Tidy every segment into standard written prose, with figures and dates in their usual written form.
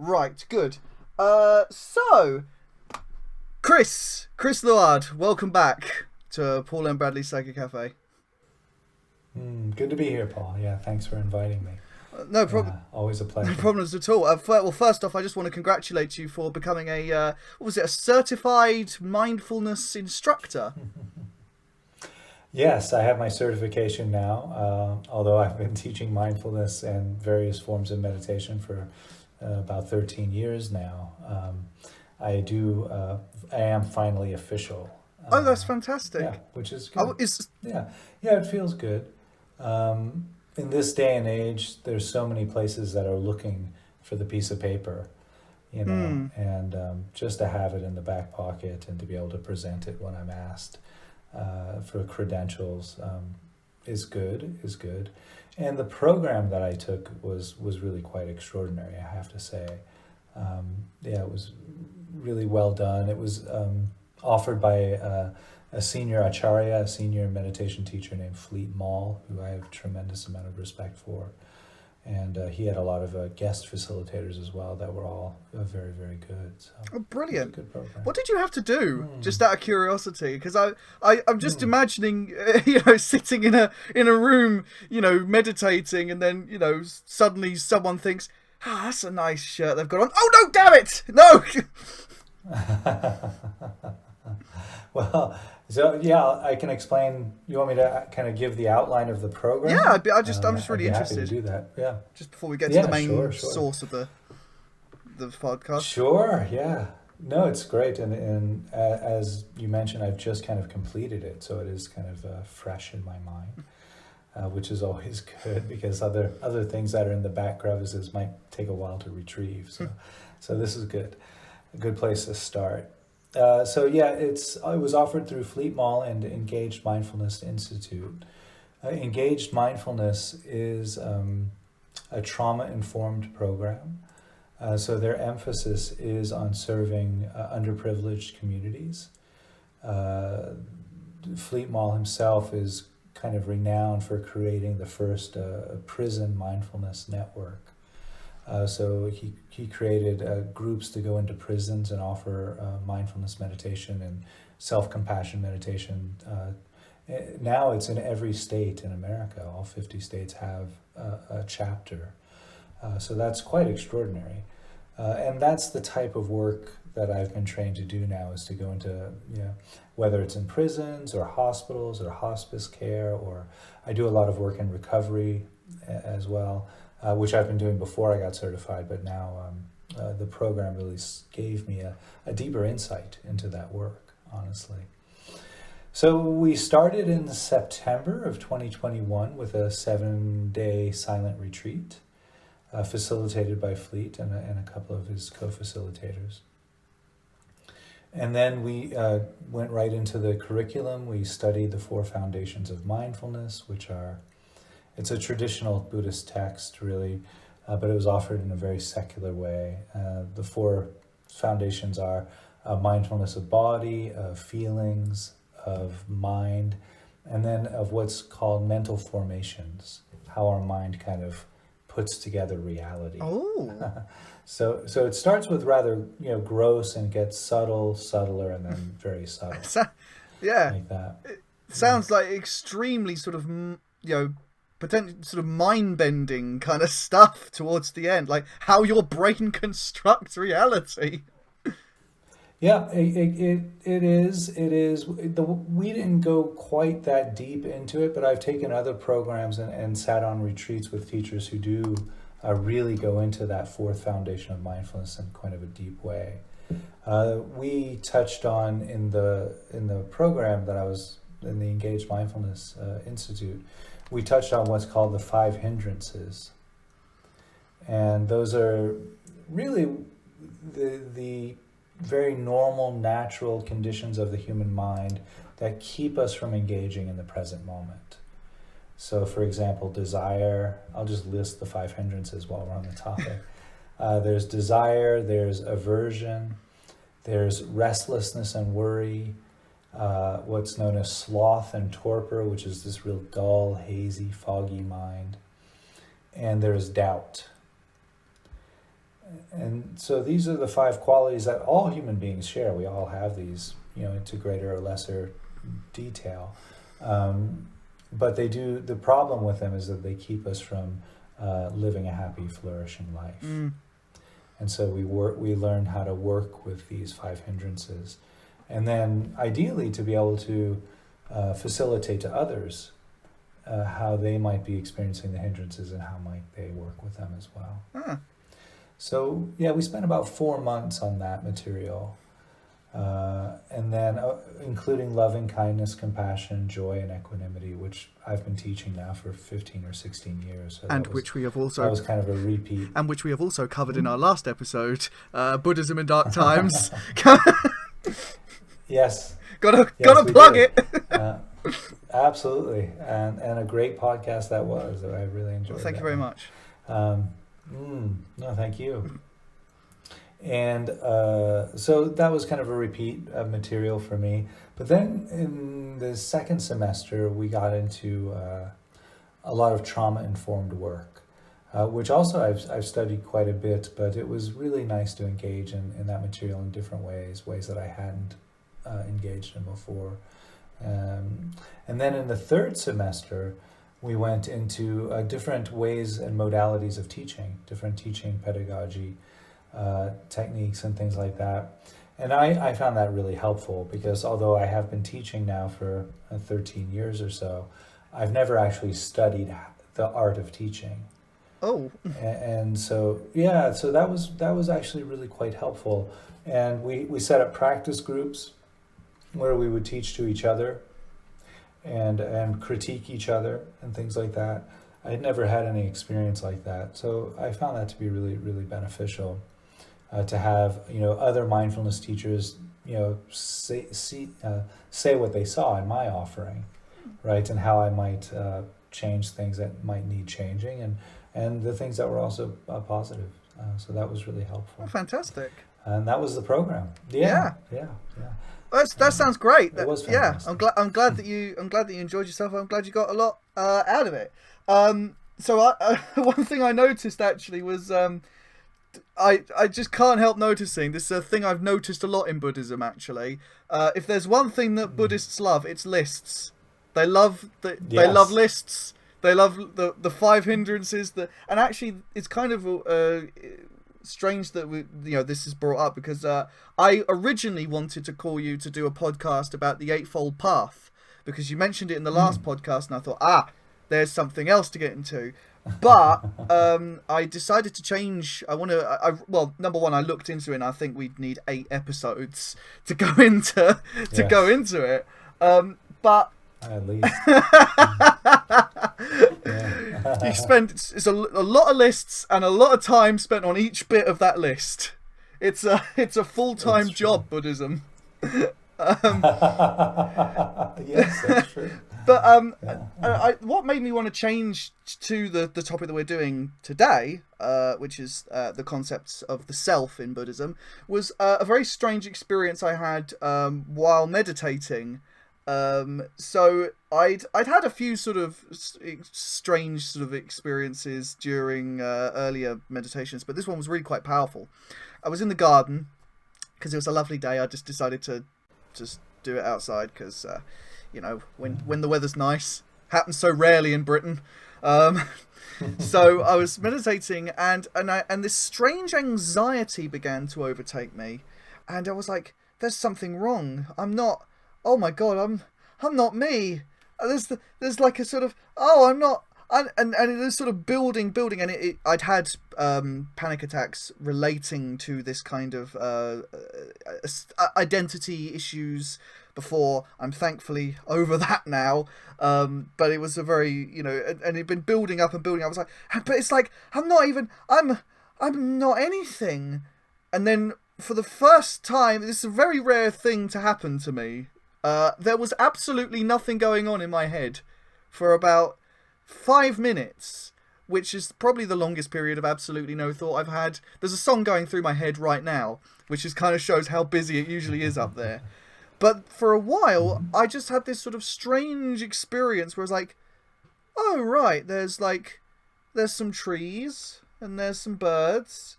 Right, good. So, Chris Luard, welcome back to Paul and Bradley's Psychic Cafe. Good to be here, Paul. Yeah, thanks for inviting me. No problem. Always a pleasure. No problems at all. Well, first off, I just want to congratulate you for becoming a a certified mindfulness instructor. Yes, I have my certification now, although I've been teaching mindfulness and various forms of meditation for about 13 years now. I am finally official. Oh, that's fantastic. Yeah, which is good. Oh, Yeah, it feels good. In this day and age, there's so many places that are looking for the piece of paper, and just to have it in the back pocket and to be able to present it when I'm asked for credentials is good. And the program that I took was really quite extraordinary, I have to say. It was really well done. It was offered by a senior acharya, a senior meditation teacher named Fleet Mall, who I have a tremendous amount of respect for. And he had a lot of guest facilitators as well that were all very, very good. So oh, brilliant. Good program. What did you have to do, just out of curiosity? Because I'm just imagining, sitting in a room, meditating, and then, suddenly someone thinks, that's a nice shirt they've got on. Oh, no, damn it! No! Well, so yeah, I can explain. You want me to kind of give the outline of the program? Yeah, I'm just really interested. Happy to do that. Yeah. Just before we get to the main sure. source of the podcast. Sure. Yeah. No, it's great, and as you mentioned, I've just kind of completed it, so it is kind of fresh in my mind, which is always good because other things that are in the back crevices might take a while to retrieve. So this is good. A good place to start. It was offered through Fleet Mall and Engaged Mindfulness Institute. Engaged Mindfulness is a trauma-informed program. So their emphasis is on serving underprivileged communities. Fleet Mall himself is kind of renowned for creating the first prison mindfulness network. So he created groups to go into prisons and offer mindfulness meditation and self-compassion meditation. Now it's in every state in America. All 50 states have a chapter. So that's quite extraordinary. And that's the type of work that I've been trained to do now, is to go into, whether it's in prisons or hospitals or hospice care, or I do a lot of work in recovery as well. Which I've been doing before I got certified, but now the program really gave me a deeper insight into that work, honestly. So we started in September of 2021 with a 7-day silent retreat facilitated by Fleet and a couple of his co-facilitators. And then we went right into the curriculum. We studied the 4 foundations of mindfulness, which are it's a traditional Buddhist text, really, but it was offered in a very secular way. The 4 foundations are mindfulness of body, of feelings, of mind, and then of what's called mental formations, how our mind kind of puts together reality. Oh. So it starts with rather gross and gets subtler, and then very subtle. Yeah. Like that. It sounds like extremely sort of potentially sort of mind-bending kind of stuff towards the end, like how your brain constructs reality. Yeah, it is. We didn't go quite that deep into it, but I've taken other programs and sat on retreats with teachers who do really go into that 4th foundation of mindfulness in kind of a deep way. We touched on in the program that I was in, the Engaged Mindfulness Institute. We touched on what's called the 5 hindrances. And those are really the very normal, natural conditions of the human mind that keep us from engaging in the present moment. So, for example, desire. I'll just list the 5 hindrances while we're on the topic. There's desire, there's aversion, there's restlessness and worry, what's known as sloth and torpor, which is this real dull, hazy, foggy mind. And there's doubt. And so these are the 5 qualities that all human beings share. We all have these, to greater or lesser detail. But they do. The problem with them is that they keep us from living a happy, flourishing life. And so we learn how to work with these 5 hindrances, and then ideally to be able to facilitate to others how they might be experiencing the hindrances and how might they work with them as well. So yeah, we spent about 4 months on that material. And then including loving kindness, compassion, joy, and equanimity, which I've been teaching now for 15 or 16 years. So which we have also... That was kind of a repeat. And which we have also covered in our last episode, Buddhism in Dark Times. Yes. Gotta plug it. Absolutely. And a great podcast that was. I really enjoyed it. Well, thank you very much. No, thank you. And so that was kind of a repeat of material for me. But then in the second semester, we got into a lot of trauma-informed work, which also I've studied quite a bit, but it was really nice to engage in that material in different ways that I hadn't engaged in before. And then in the third semester, we went into different ways and modalities of teaching, different teaching pedagogy techniques and things like that. And I found that really helpful because although I have been teaching now for 13 years or so, I've never actually studied the art of teaching. Oh. And so, yeah, so that was actually really quite helpful. And we set up practice groups where we would teach to each other and critique each other and things like that. I had never had any experience like that. So I found that to be really, really beneficial. To have other mindfulness teachers say what they saw in my offering, right, and how I might change things that might need changing, and the things that were also positive. So that was really helpful. Oh, fantastic! And that was the program. Yeah. That sounds great. It was fantastic. Yeah, I'm glad that you enjoyed yourself. I'm glad you got a lot out of it. So one thing I noticed actually was. I just can't help noticing, this is a thing I've noticed a lot in Buddhism actually. If there's one thing that Buddhists love, it's lists. They love they love lists. They love the 5 hindrances and actually it's kind of strange that this is brought up because I originally wanted to call you to do a podcast about the Eightfold Path because you mentioned it in the last podcast and I thought there's something else to get into. But I decided to change. Well, number one, I looked into it and I think we'd need 8 episodes to go into it. But at least you spend it's a lot of lists and a lot of time spent on each bit of that list. It's a full-time job, Buddhism. Yes, that's true. But what made me want to change to the topic that we're doing today, which is the concepts of the self in Buddhism, was a very strange experience I had while meditating. So I'd had a few sort of strange sort of experiences during earlier meditations, but this one was really quite powerful. I was in the garden because it was a lovely day. I just decided to just do it outside because when the weather's nice, happens so rarely in Britain. So I was meditating and this strange anxiety began to overtake me, and I was like, "There's something wrong. I'm not. Oh my God, I'm not me." There's like a sort of I'm not. And it was sort of building, and I'd had panic attacks relating to this kind of identity issues before. I'm thankfully over that now, but it was a very and it'd been building up. I was like, but it's like I'm not anything. And then for the first time, this is a very rare thing to happen to me. There was absolutely nothing going on in my head for about 5 minutes, which is probably the longest period of absolutely no thought I've had. There's a song going through my head right now, which just kind of shows how busy it usually is up there. But for a while, I just had this sort of strange experience where I was like, oh, right, there's some trees, and there's some birds,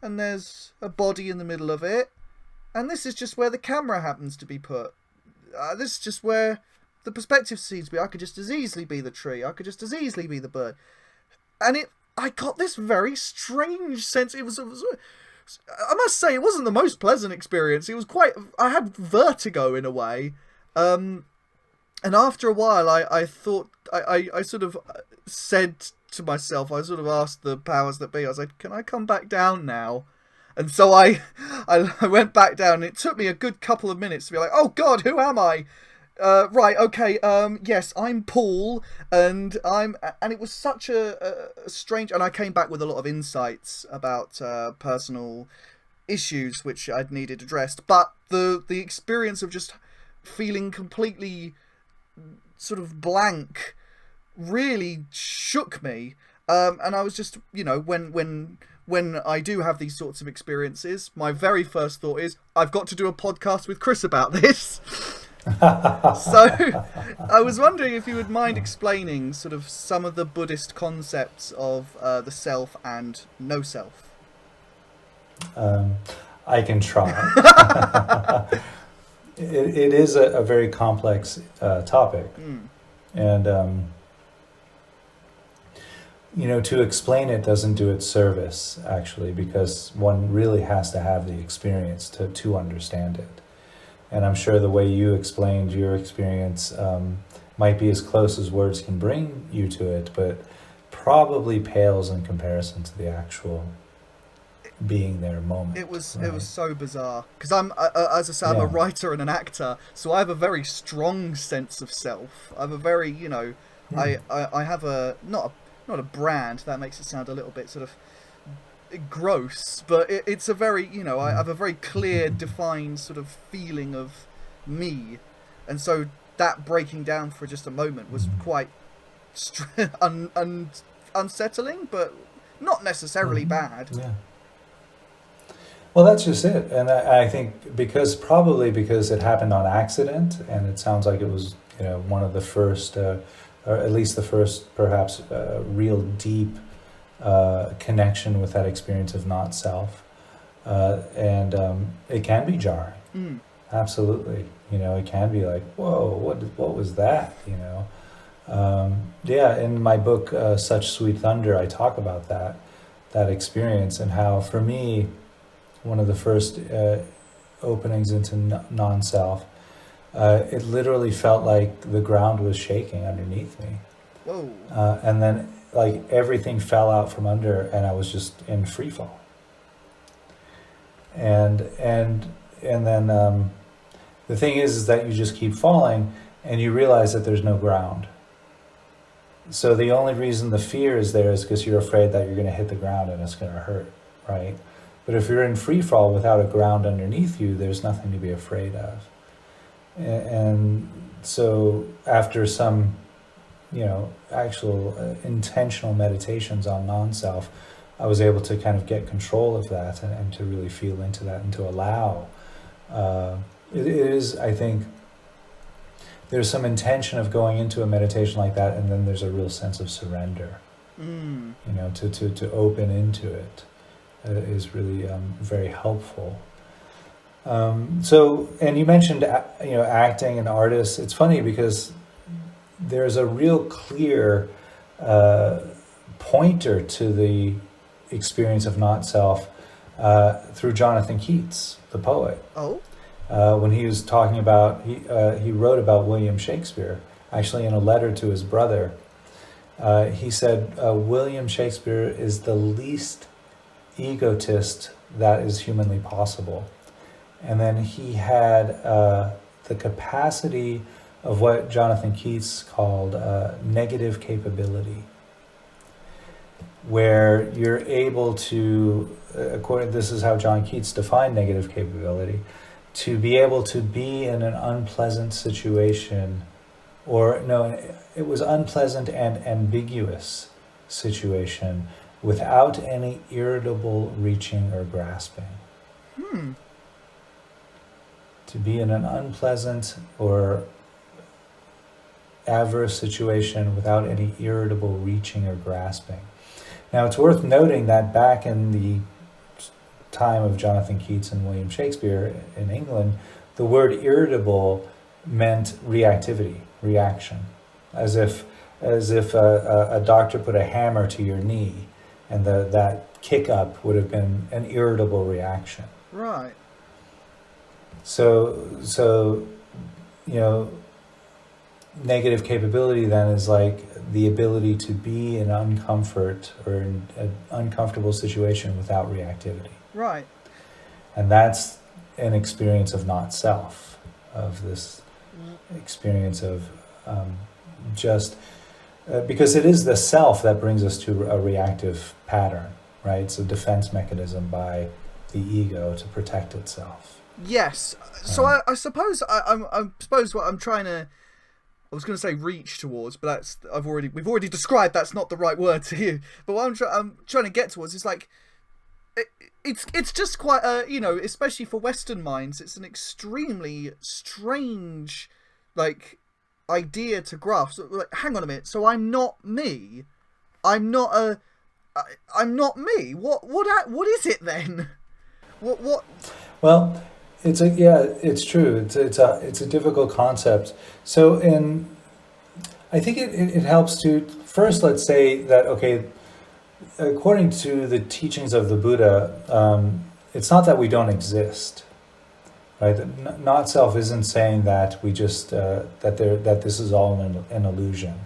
and there's a body in the middle of it, and this is just where the camera happens to be put. This is just where the perspective seems to be. I could just as easily be the tree. I could just as easily be the bird. And I got this very strange sense. It was I must say, it wasn't the most pleasant experience. It was I had vertigo in a way. And after a while, I thought, I sort of said to myself, I sort of asked the powers that be, I was like, can I come back down now? And so I went back down, and it took me a good couple of minutes to be like, oh God, who am I? Right, okay, yes, I'm Paul, and it was such a strange, and I came back with a lot of insights about personal issues which I'd needed addressed, but the experience of just feeling completely sort of blank really shook me, and I was just, when I do have these sorts of experiences, my very first thought is, I've got to do a podcast with Chris about this. So I was wondering if you would mind explaining sort of some of the Buddhist concepts of the self and no self. I can try. It is a very complex topic. And to explain it doesn't do it service, actually, because one really has to have the experience to understand it. And I'm sure the way you explained your experience might be as close as words can bring you to it, but probably pales in comparison to the actual being there moment. It was so bizarre, because I'm as I say, I'm a writer and an actor, so I have a very strong sense of self. I have a very I have a not a brand, that makes it sound a little bit sort of gross, but it's a very I have a very clear, defined sort of feeling of me, and so that breaking down for just a moment was quite unsettling, but not necessarily bad. Yeah. Well, that's just it, and I think because it happened on accident, and it sounds like it was one of the first, or at least the first, perhaps real deep connection with that experience of not self, and it can be jarring. Absolutely, it can be like, whoa, what was that? In my book Such Sweet Thunder, I talk about that experience, and how for me one of the first openings into non-self, it literally felt like the ground was shaking underneath me. Whoa. And then like everything fell out from under, and I was just in free fall. And then the thing is that you just keep falling, and you realize that there's no ground. So the only reason the fear is there is because you're afraid that you're going to hit the ground and it's going to hurt, right? But if you're in free fall without a ground underneath you, there's nothing to be afraid of. And so after some actual intentional meditations on non-self, I was able to kind of get control of that and to really feel into that and to allow. It is, I think, there's some intention of going into a meditation like that, and then there's a real sense of surrender. To open into it is really very helpful. And you mentioned acting and artists. It's funny because there's a real clear pointer to the experience of not self through Jonathan Keats, the poet. Oh. When he was talking about, he wrote about William Shakespeare, actually in a letter to his brother. He said, William Shakespeare is the least egotist that is humanly possible. And then he had the capacity of what Jonathan Keats called negative capability, where you're able to, this is how John Keats defined negative capability, to be able to be in an unpleasant situation, or no, it was unpleasant and ambiguous situation without any irritable reaching or grasping. To be in an unpleasant or adverse situation without any irritable reaching or grasping. Now, it's worth noting that back in the time of Jonathan Keats and William Shakespeare in England, the word irritable meant reactivity, reaction, as if a doctor put a hammer to your knee, and that kick up would have been an irritable reaction. Right. So negative capability then is like the ability to be in uncomfort or in an uncomfortable situation without reactivity. Right. And that's an experience of not self, of this experience of just because it is the self that brings us to a reactive pattern, right? It's a defense mechanism by the ego to protect itself. Yes. So I suppose I suppose what I'm trying to, I was going to say reach towards, but we've already described that's not the right word to you. But what I'm trying to get towards is like, it's just quite especially for Western minds, it's an extremely strange like idea to grasp. So, like, hang on a minute. So I'm not me. I'm not me. What is it then? What? Well, it's true. It's a difficult concept. So I think it helps to first, let's say that, okay, according to the teachings of the Buddha, it's not that we don't exist, right? Not self isn't saying that we just that this is all an illusion.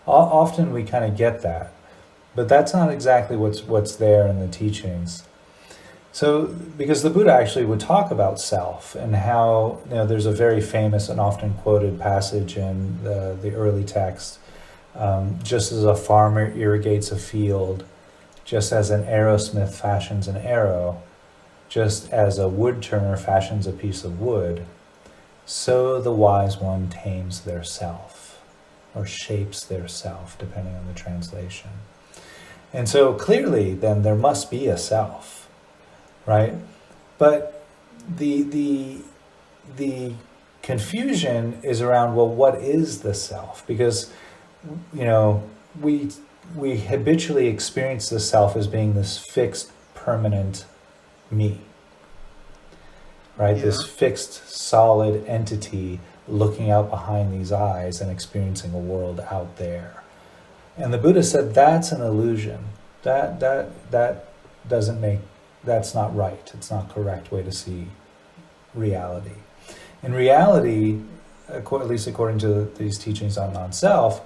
Often we kind of get that, but that's not exactly what's there in the teachings. So, because the Buddha actually would talk about self and how, there's a very famous and often quoted passage in the early text, just as a farmer irrigates a field, just as an arrowsmith fashions an arrow, just as a wood turner fashions a piece of wood, so the wise one tames their self, or shapes their self, depending on the translation. And so clearly, then, there must be a self. Right, but the confusion is around, well, what is the self? Because we habitually experience the self as being this fixed, permanent me. Right, Yeah. This fixed, solid entity looking out behind these eyes and experiencing a world out there. And the Buddha said that's an illusion. That doesn't make. That's not right. It's not a correct way to see reality. In reality, at least according to these teachings on non-self,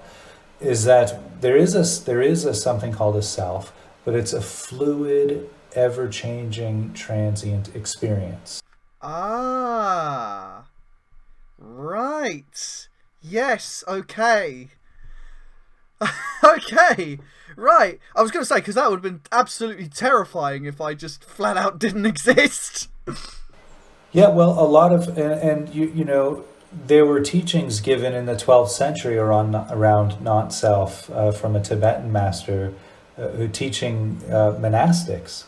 is that there is a something called a self, but it's a fluid, ever-changing, transient experience. Ah, right. Yes. Okay. Okay. Right, I was going to say, because that would have been absolutely terrifying if I just flat out didn't exist. Yeah, well, a lot of, and there were teachings given in the 12th century around not-self from a Tibetan master who teaching monastics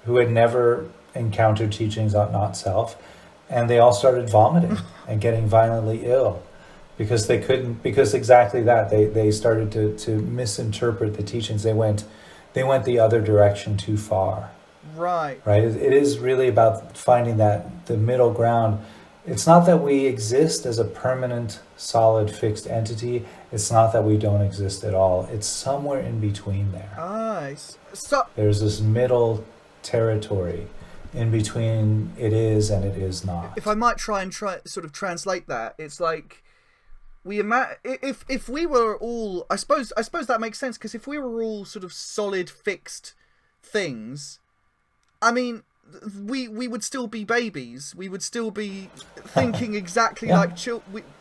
who had never encountered teachings on not-self, and they all started vomiting and getting violently ill. Because they couldn't, because exactly that, they started to misinterpret the teachings. They went the other direction too far. Right. Right. It is really about finding the middle ground. It's not that we exist as a permanent, solid, fixed entity. It's not that we don't exist at all. It's somewhere in between there. So there's this middle territory in between it is and it is not. If I might try sort of translate that, it's like, if we were all, I suppose that makes sense, because if we were all sort of solid, fixed things, I mean, we would still be babies. We would still be thinking exactly like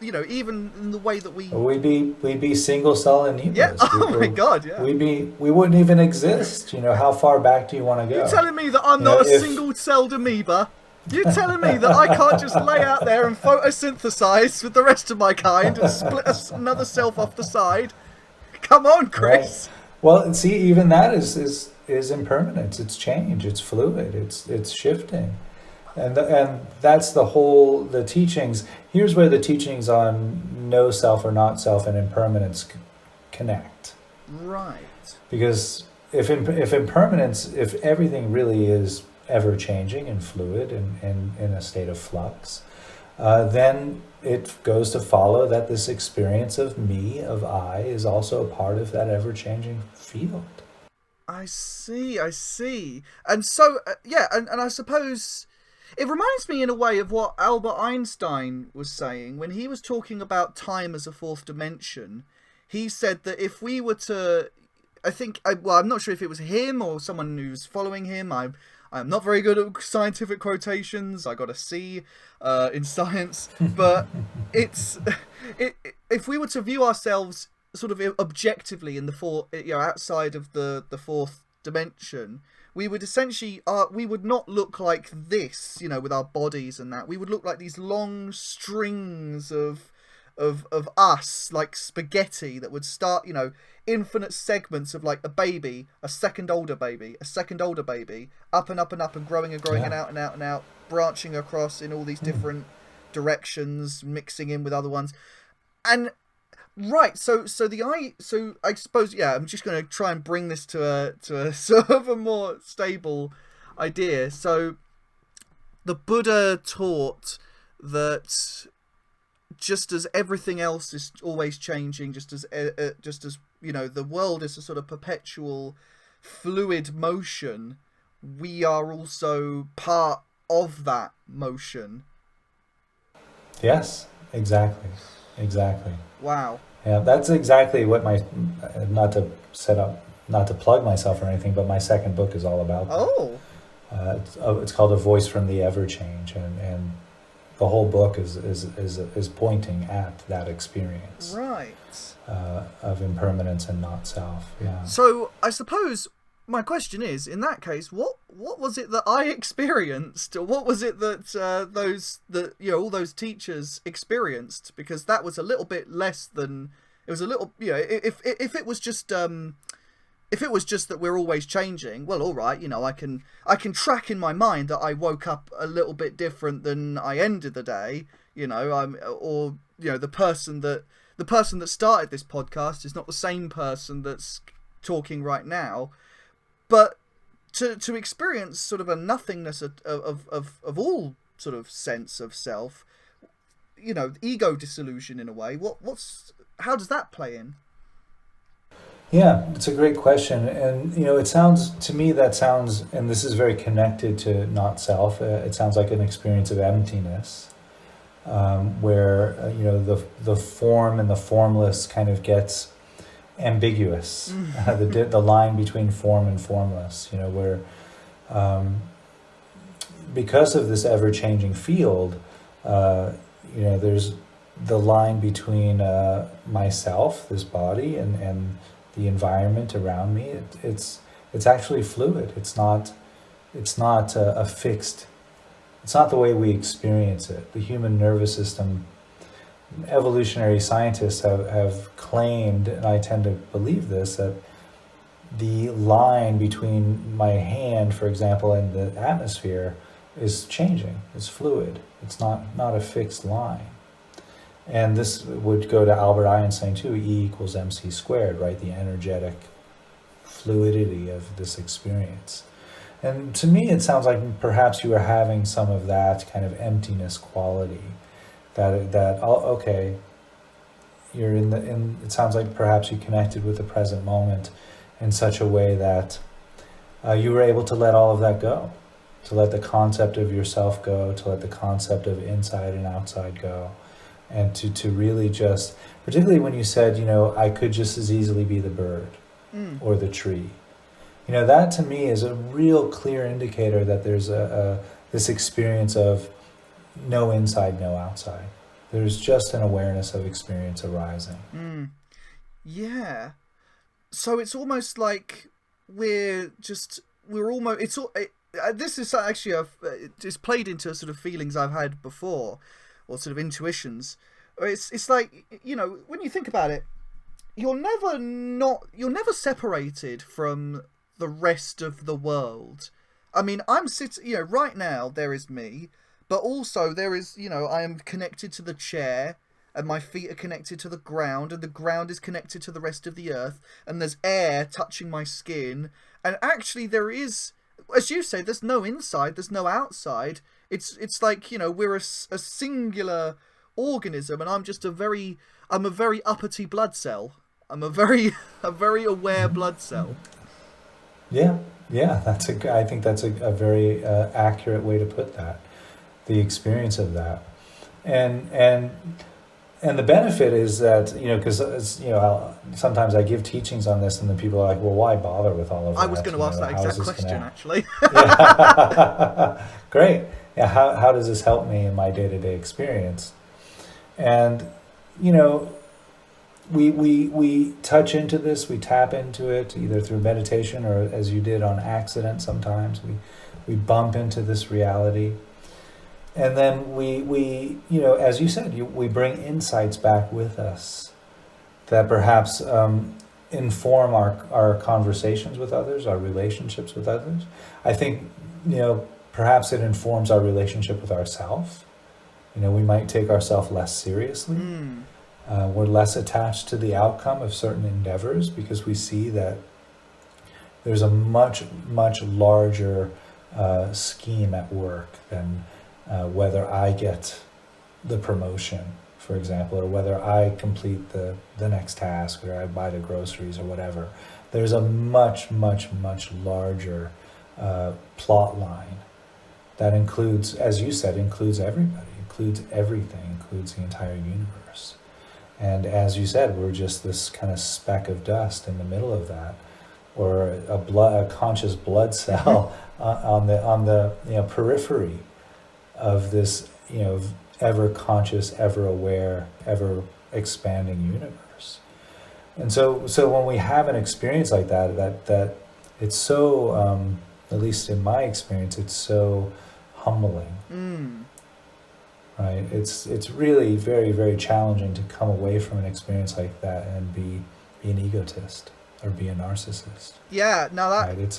even in the way that we'd be single cell amoebas. Yeah. Oh my God. Yeah. We wouldn't even exist. How far back do you want to go? You're telling me that I'm not a single-celled amoeba? You're telling me that I can't just lay out there and photosynthesize with the rest of my kind and split another self off the side? Come on, Chris. Right. Well, see, even that is impermanence. It's change. It's fluid. It's shifting, and that's the teachings. Here's where the teachings on no self or not self and impermanence connect. Right. Because if impermanence, if everything really is ever changing and fluid and in a state of flux, then it goes to follow that this experience of me, of I, is also a part of that ever changing field. I see, I see. And so, yeah, and I suppose it reminds me in a way of what Albert Einstein was saying when he was talking about time as a fourth dimension. He said that if we were to, well, I'm not sure if it was him or someone who's following him. I'm not very good at scientific quotations. I got a C in science, but if we were to view ourselves sort of objectively in outside of the fourth dimension, we would essentially we would not look like this, with our bodies and that. We would look like these long strings of us, like spaghetti, that would start, infinite segments of like a baby, a second older baby, a second older baby, up and up and up and growing and growing, and out and out and out, branching across in all these different directions, mixing in with other ones. And right, so I suppose, I'm just going to try and bring this to a sort of a more stable idea. So the Buddha taught that just as everything else is always changing, just as the world is a sort of perpetual fluid motion, we are also part of that motion. Yes, exactly. Wow. Yeah, that's exactly what not to plug myself or anything, but my second book is all about that. Oh. It's called A Voice from the Ever Change, and the whole book is pointing at that experience. Right. Of impermanence and not self. Yeah. So I suppose my question is, in that case, what was it that I experienced, or what was it that all those teachers experienced? Because that was a little bit less than it was a little. If it was just that we're always changing, well, all right, I can track in my mind that I woke up a little bit different than I ended the day. The person that started this podcast is not the same person that's talking right now. But to experience sort of a nothingness of all sort of sense of self, ego dissolution in a way, how does that play in? Yeah, it's a great question. And, it sounds, to me, and this is very connected to not self, it sounds like an experience of emptiness, where, the form and the formless kind of gets ambiguous. The line between form and formless, where because of this ever-changing field, there's the line between myself, this body, and the environment around me. It's actually fluid. It's not a fixed. It's not the way we experience it. The human nervous system. Evolutionary scientists have claimed, and I tend to believe this, that the line between my hand, for example, and the atmosphere is changing. It's fluid. It's not a fixed line. And this would go to Albert Einstein too, E equals MC squared, right? The energetic fluidity of this experience. And to me, it sounds like perhaps you are having some of that kind of emptiness quality. You're it sounds like perhaps you connected with the present moment in such a way that you were able to let all of that go, to let the concept of yourself go, to let the concept of inside and outside go, and to really just, particularly when you said, I could just as easily be the bird or the tree. That to me is a real clear indicator that there's this experience of no inside, no outside. There's just an awareness of experience arising. Yeah. So it's almost like this is actually it's played into sort of feelings I've had before, or sort of intuitions. It's like, when you think about it, you're never separated from the rest of the world. I mean, I'm sitting, right now there is me, but also there is, I am connected to the chair, and my feet are connected to the ground, and the ground is connected to the rest of the earth, and there's air touching my skin, and actually there is as you say, there's no inside, there's no outside. It's like, you know, we're a singular organism, and I'm a very uppity blood cell. I'm a very a very aware blood cell. Yeah, yeah, I think that's a very accurate way to put that. The experience of that, and and and the benefit is that, you know, because, you know, sometimes I give teachings on this, and then people are like, well, why bother with all of that? I was going to ask that exact question, actually. Yeah. Great. Yeah. How does this help me in my day-to-day experience? And, you know, we touch into this, we tap into it either through meditation or, as you did, on accident. Sometimes we bump into this reality, and then we you know, as you said, we bring insights back with us that perhaps inform our conversations with others, our relationships with others. I think, you know, perhaps it informs our relationship with ourselves. You know, we might take ourselves less seriously. We're less attached to the outcome of certain endeavors because we see that there's a much, much larger scheme at work than whether I get the promotion, for example, or whether I complete the next task, or I buy the groceries, or whatever. There's a much, much, much larger plot line that includes, as you said, includes everybody, includes everything, includes the entire universe. And as you said, we're just this kind of speck of dust in the middle of that, or a conscious blood cell on the you know, periphery of this, you know, ever conscious, ever aware, ever expanding universe. And so when we have an experience like that it's so, at least in my experience, it's so humbling. Right? It's really very, very challenging to come away from an experience like that and be an egotist or be a narcissist. Yeah, now that right?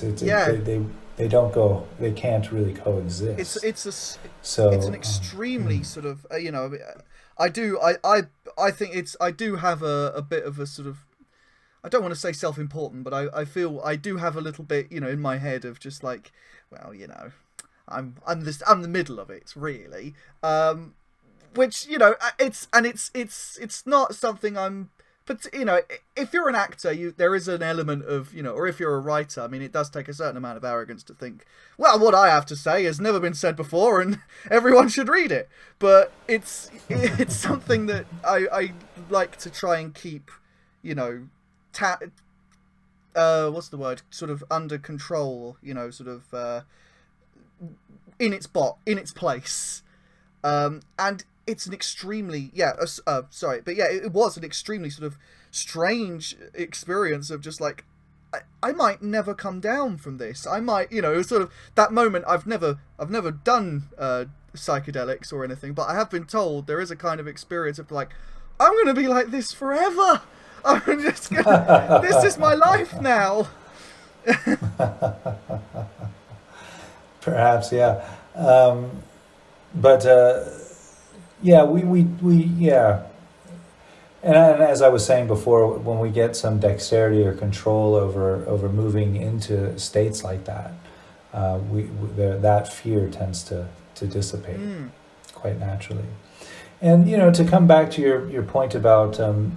They don't go. They can't really coexist. It's an extremely sort of you know, I do have a bit of a sort of, I don't want to say self-important, but I feel I do have a little bit, you know, in my head of just like, well, you know, I'm the middle of it, really. Which, you know, it's not something I'm. But, you know, if you're an actor, there is an element of, you know, or if you're a writer, I mean, it does take a certain amount of arrogance to think, well, what I have to say has never been said before, and everyone should read it. But it's something that I like to try and keep, you know, what's the word? Sort of under control, you know, sort of in its place, and it's an extremely it was an extremely sort of strange experience of just like, I might never come down from this. I might, you know, sort of that moment. I've never done psychedelics or anything, but I have been told there is a kind of experience of like, I'm going to be like this forever. I'm just gonna, this is my life now. Perhaps, yeah. But yeah, yeah. And as I was saying before, when we get some dexterity or control over moving into states like that, that fear tends to dissipate quite naturally. And, you know, to come back to your point about, you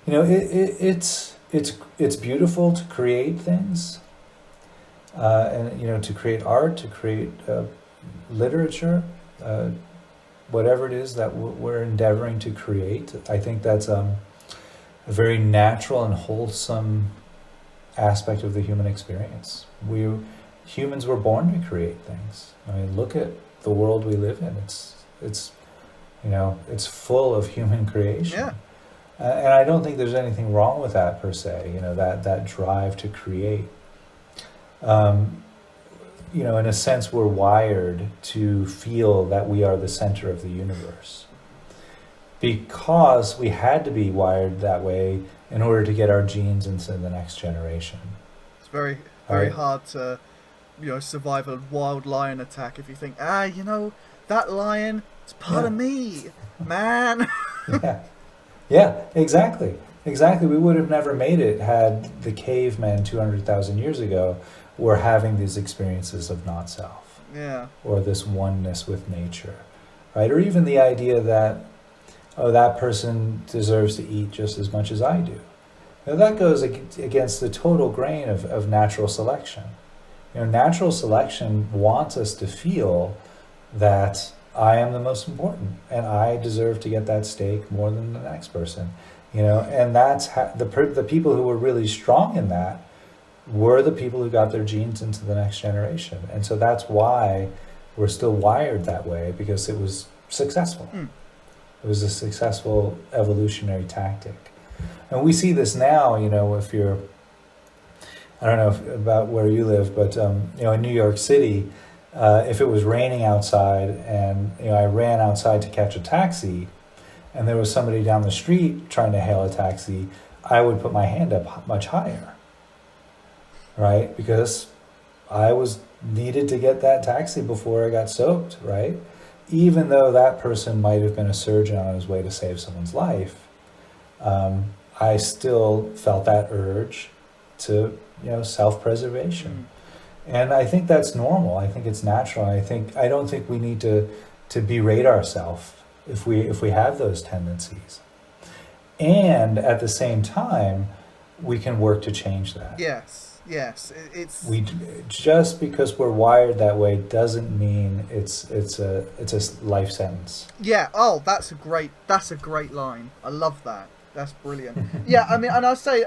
know, it's beautiful to create things, and, you know, to create art, to create literature, whatever it is that we're endeavoring to create. I think that's a very natural and wholesome aspect of the human experience. Humans were born to create things. I mean, look at the world we live in. It's you know, it's full of human creation. Yeah. And I don't think there's anything wrong with that per se, you know, that drive to create. You know, in a sense, we're wired to feel that we are the center of the universe because we had to be wired that way in order to get our genes into the next generation. It's very, very hard to, you know, survive a wild lion attack if you think, you know, that lion, it's part of me, man. Yeah, exactly. We would have never made it had the cavemen 200,000 years ago we're having these experiences of not self, Yeah. or this oneness with nature, right? Or even the idea that, oh, that person deserves to eat just as much as I do. Now that goes against the total grain of natural selection. Natural selection wants us to feel that I am the most important and I deserve to get that steak more than the next person. And that's the people who were really strong in that were the people who got their genes into the next generation. And so that's why we're still wired that way, because it was successful. It was a successful evolutionary tactic. And we see this now, if you're, I don't know about where you live, but in New York City, if it was raining outside and I ran outside to catch a taxi, and there was somebody down the street trying to hail a taxi, I would put my hand up much higher, right? Because I was needed to get that taxi before I got soaked, right? Even though that person might have been a surgeon on his way to save someone's life, I still felt that urge to, self-preservation. And I think that's normal. I think it's natural. I don't think we need to berate ourselves if we have those tendencies. And at the same time, we can work to change that. Yes. It's just because we're wired that way doesn't mean it's a life sentence. Yeah. Oh, that's a great line. I love that. That's brilliant. Yeah. I mean, and I say,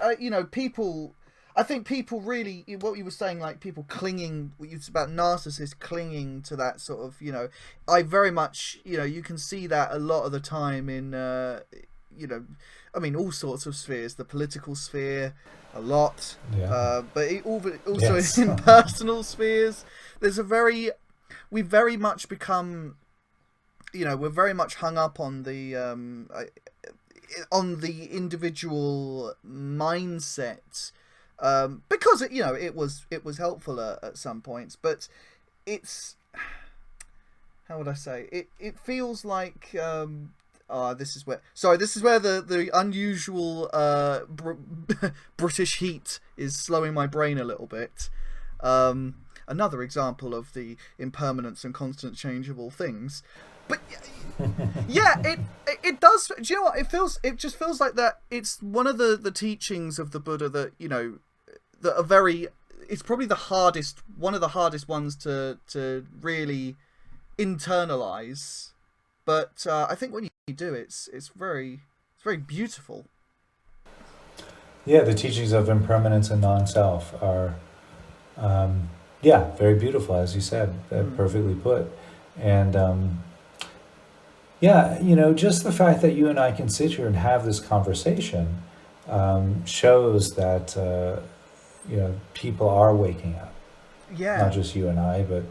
people. I think people really, what you were saying, like people clinging, it's about narcissists clinging to that sort of, I very much, you can see that a lot of the time in, all sorts of spheres, the political sphere, a lot, but also Yes. in personal spheres, we've very much become, we're very much hung up on the individual mindset. Because it was helpful at some points, but it's, how would I say, it feels like this is where the unusual British heat is slowing my brain a little bit. Another example of the impermanence and constant change of all things. But yeah, it does. Do you know what? It just feels like that. It's one of the teachings of the Buddha that that are very. It's probably one of the hardest ones to really internalize. But I think when you do, it's very beautiful. Yeah, the teachings of impermanence and non-self are, very beautiful, as you said, perfectly put, and. Just the fact that you and I can sit here and have this conversation shows that people are waking up. Yeah. Not just you and I, but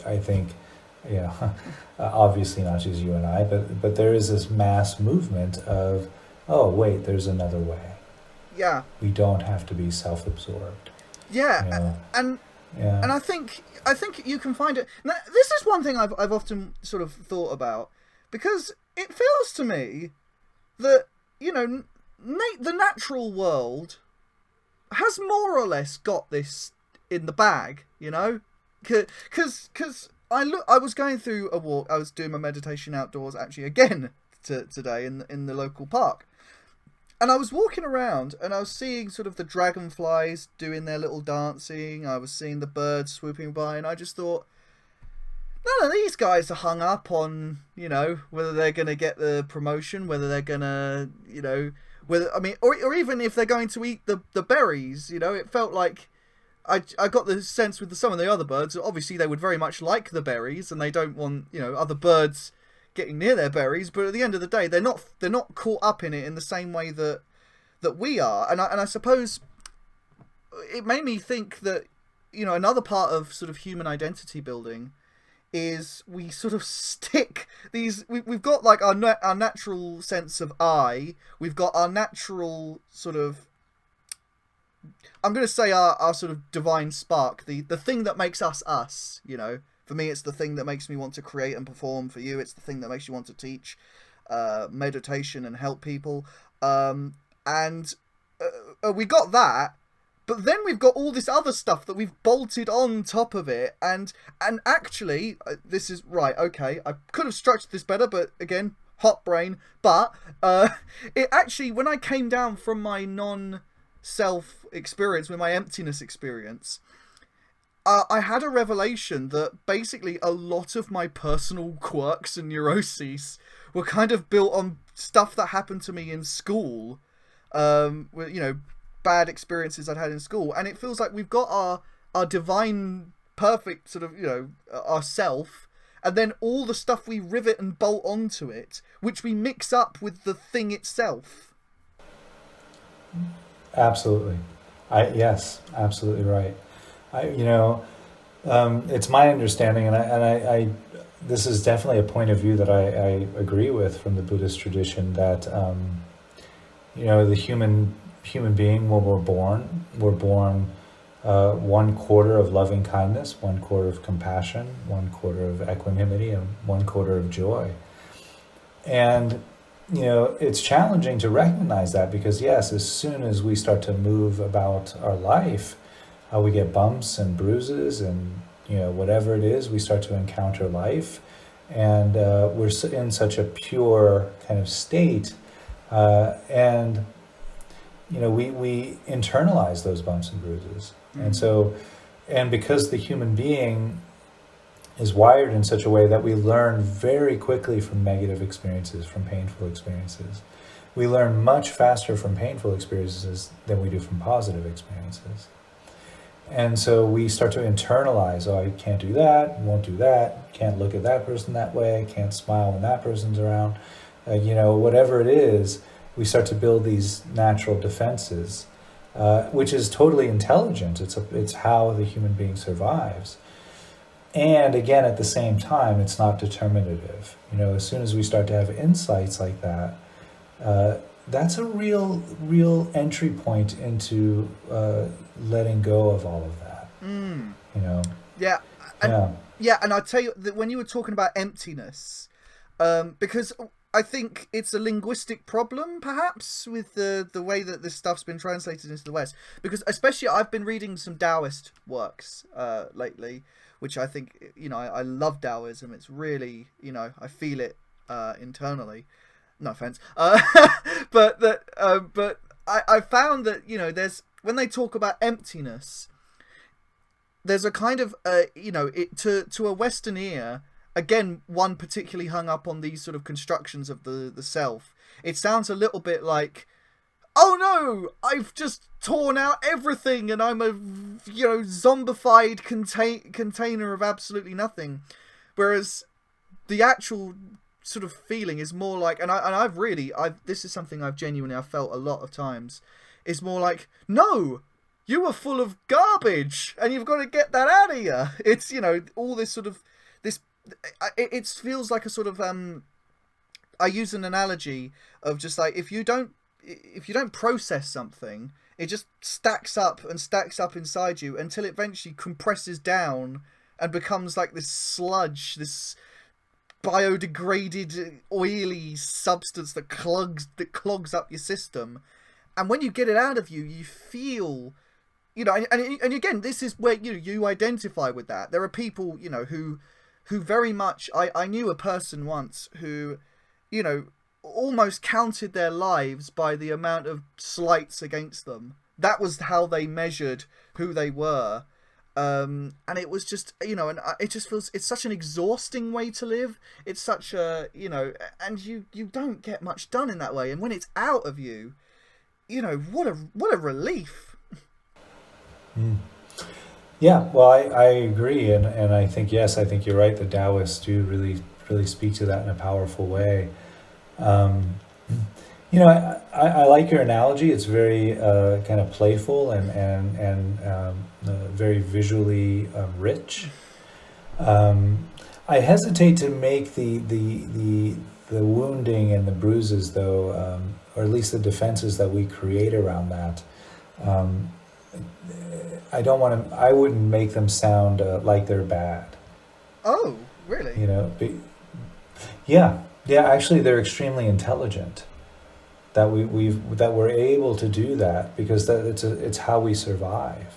I think obviously not just you and I, but there is this mass movement of, oh wait, there's another way. Yeah. We don't have to be self-absorbed. Yeah, and I think you can find it. Now, this is one thing I've often sort of thought about. Because it feels to me that, the natural world has more or less got this in the bag, Because I was going through a walk, I was doing my meditation outdoors actually again today in the local park. And I was walking around and I was seeing sort of the dragonflies doing their little dancing. I was seeing the birds swooping by, and I just thought, none of these guys are hung up on, whether they're going to get the promotion, whether they're going to, or even if they're going to eat the berries, it felt like I got the sense with some of the other birds, obviously they would very much like the berries and they don't want, other birds getting near their berries, but at the end of the day, they're not caught up in it in the same way that we are. And I suppose it made me think that, another part of sort of human identity building is we sort of stick these. We've got like our natural sense of I. We've got our natural sort of. I'm going to say our sort of divine spark, the thing that makes us us. For me, it's the thing that makes me want to create and perform. For you, it's the thing that makes you want to teach meditation and help people. And we got that, But then we've got all this other stuff that we've bolted on top of it, and actually, this is right. Okay, I could have structured this better, but again, hot brain. But it actually, when I came down from my non-self experience, with my emptiness experience, I had a revelation that basically a lot of my personal quirks and neuroses were kind of built on stuff that happened to me in school. Bad experiences I'd had in school, and it feels like we've got our divine, perfect sort of, our self, and then all the stuff we rivet and bolt onto it, which we mix up with the thing itself. Absolutely. Yes, absolutely right. It's my understanding, and I this is definitely a point of view that I agree with from the Buddhist tradition, that the human being, when we're born 1/4 of loving kindness, 1/4 of compassion, 1/4 of equanimity, and 1/4 of joy. And it's challenging to recognize that, because yes, as soon as we start to move about our life, we get bumps and bruises, and whatever it is, we start to encounter life, and we're in such a pure kind of state, and we internalize those bumps and bruises. Mm-hmm. And because the human being is wired in such a way that we learn very quickly from negative experiences, from painful experiences. We learn much faster from painful experiences than we do from positive experiences. And so we start to internalize, I can't do that, won't do that, can't look at that person that way, can't smile when that person's around. Whatever it is, we start to build these natural defenses, which is totally intelligent. It's how the human being survives. And again, at the same time, it's not determinative. As soon as we start to have insights like that, that's a real entry point into letting go of all of that. Yeah. And I tell you that when you were talking about emptiness, because I think it's a linguistic problem, perhaps, with the way that this stuff's been translated into the West. Because especially I've been reading some Taoist works lately, which I think, I love Taoism. It's really, I feel it internally. No offense. But I found that, there's, when they talk about emptiness, there's a kind of, to a Western ear, again, one particularly hung up on these sort of constructions of the self, it sounds a little bit like, oh no, I've just torn out everything and I'm a, zombified container of absolutely nothing. Whereas the actual sort of feeling is more like, and I've this is something I've felt a lot of times, is more like, no, you were full of garbage and you've got to get that out of you. It's, all this sort of, it feels like a sort of, I use an analogy of just like, if you don't process something, it just stacks up inside you until it eventually compresses down and becomes like this sludge, this biodegraded oily substance that clogs up your system. And when you get it out of you, you feel, and again, this is where you identify with that. There are people who very much, I knew a person once who almost counted their lives by the amount of slights against them. That was how they measured who they were. And it was just, and it just feels, it's such an exhausting way to live. It's such a, and you don't get much done in that way. And when it's out of you, what a relief. Mm. Yeah, well, I agree. And I think you're right. The Taoists do really speak to that in a powerful way. I like your analogy. It's very kind of playful and very visually rich. I hesitate to make the wounding and the bruises, though, or at least the defenses that we create around that. I wouldn't make them sound like they're bad. Oh, really? Yeah. Actually, they're extremely intelligent. that we're able to do that because it's how we survive.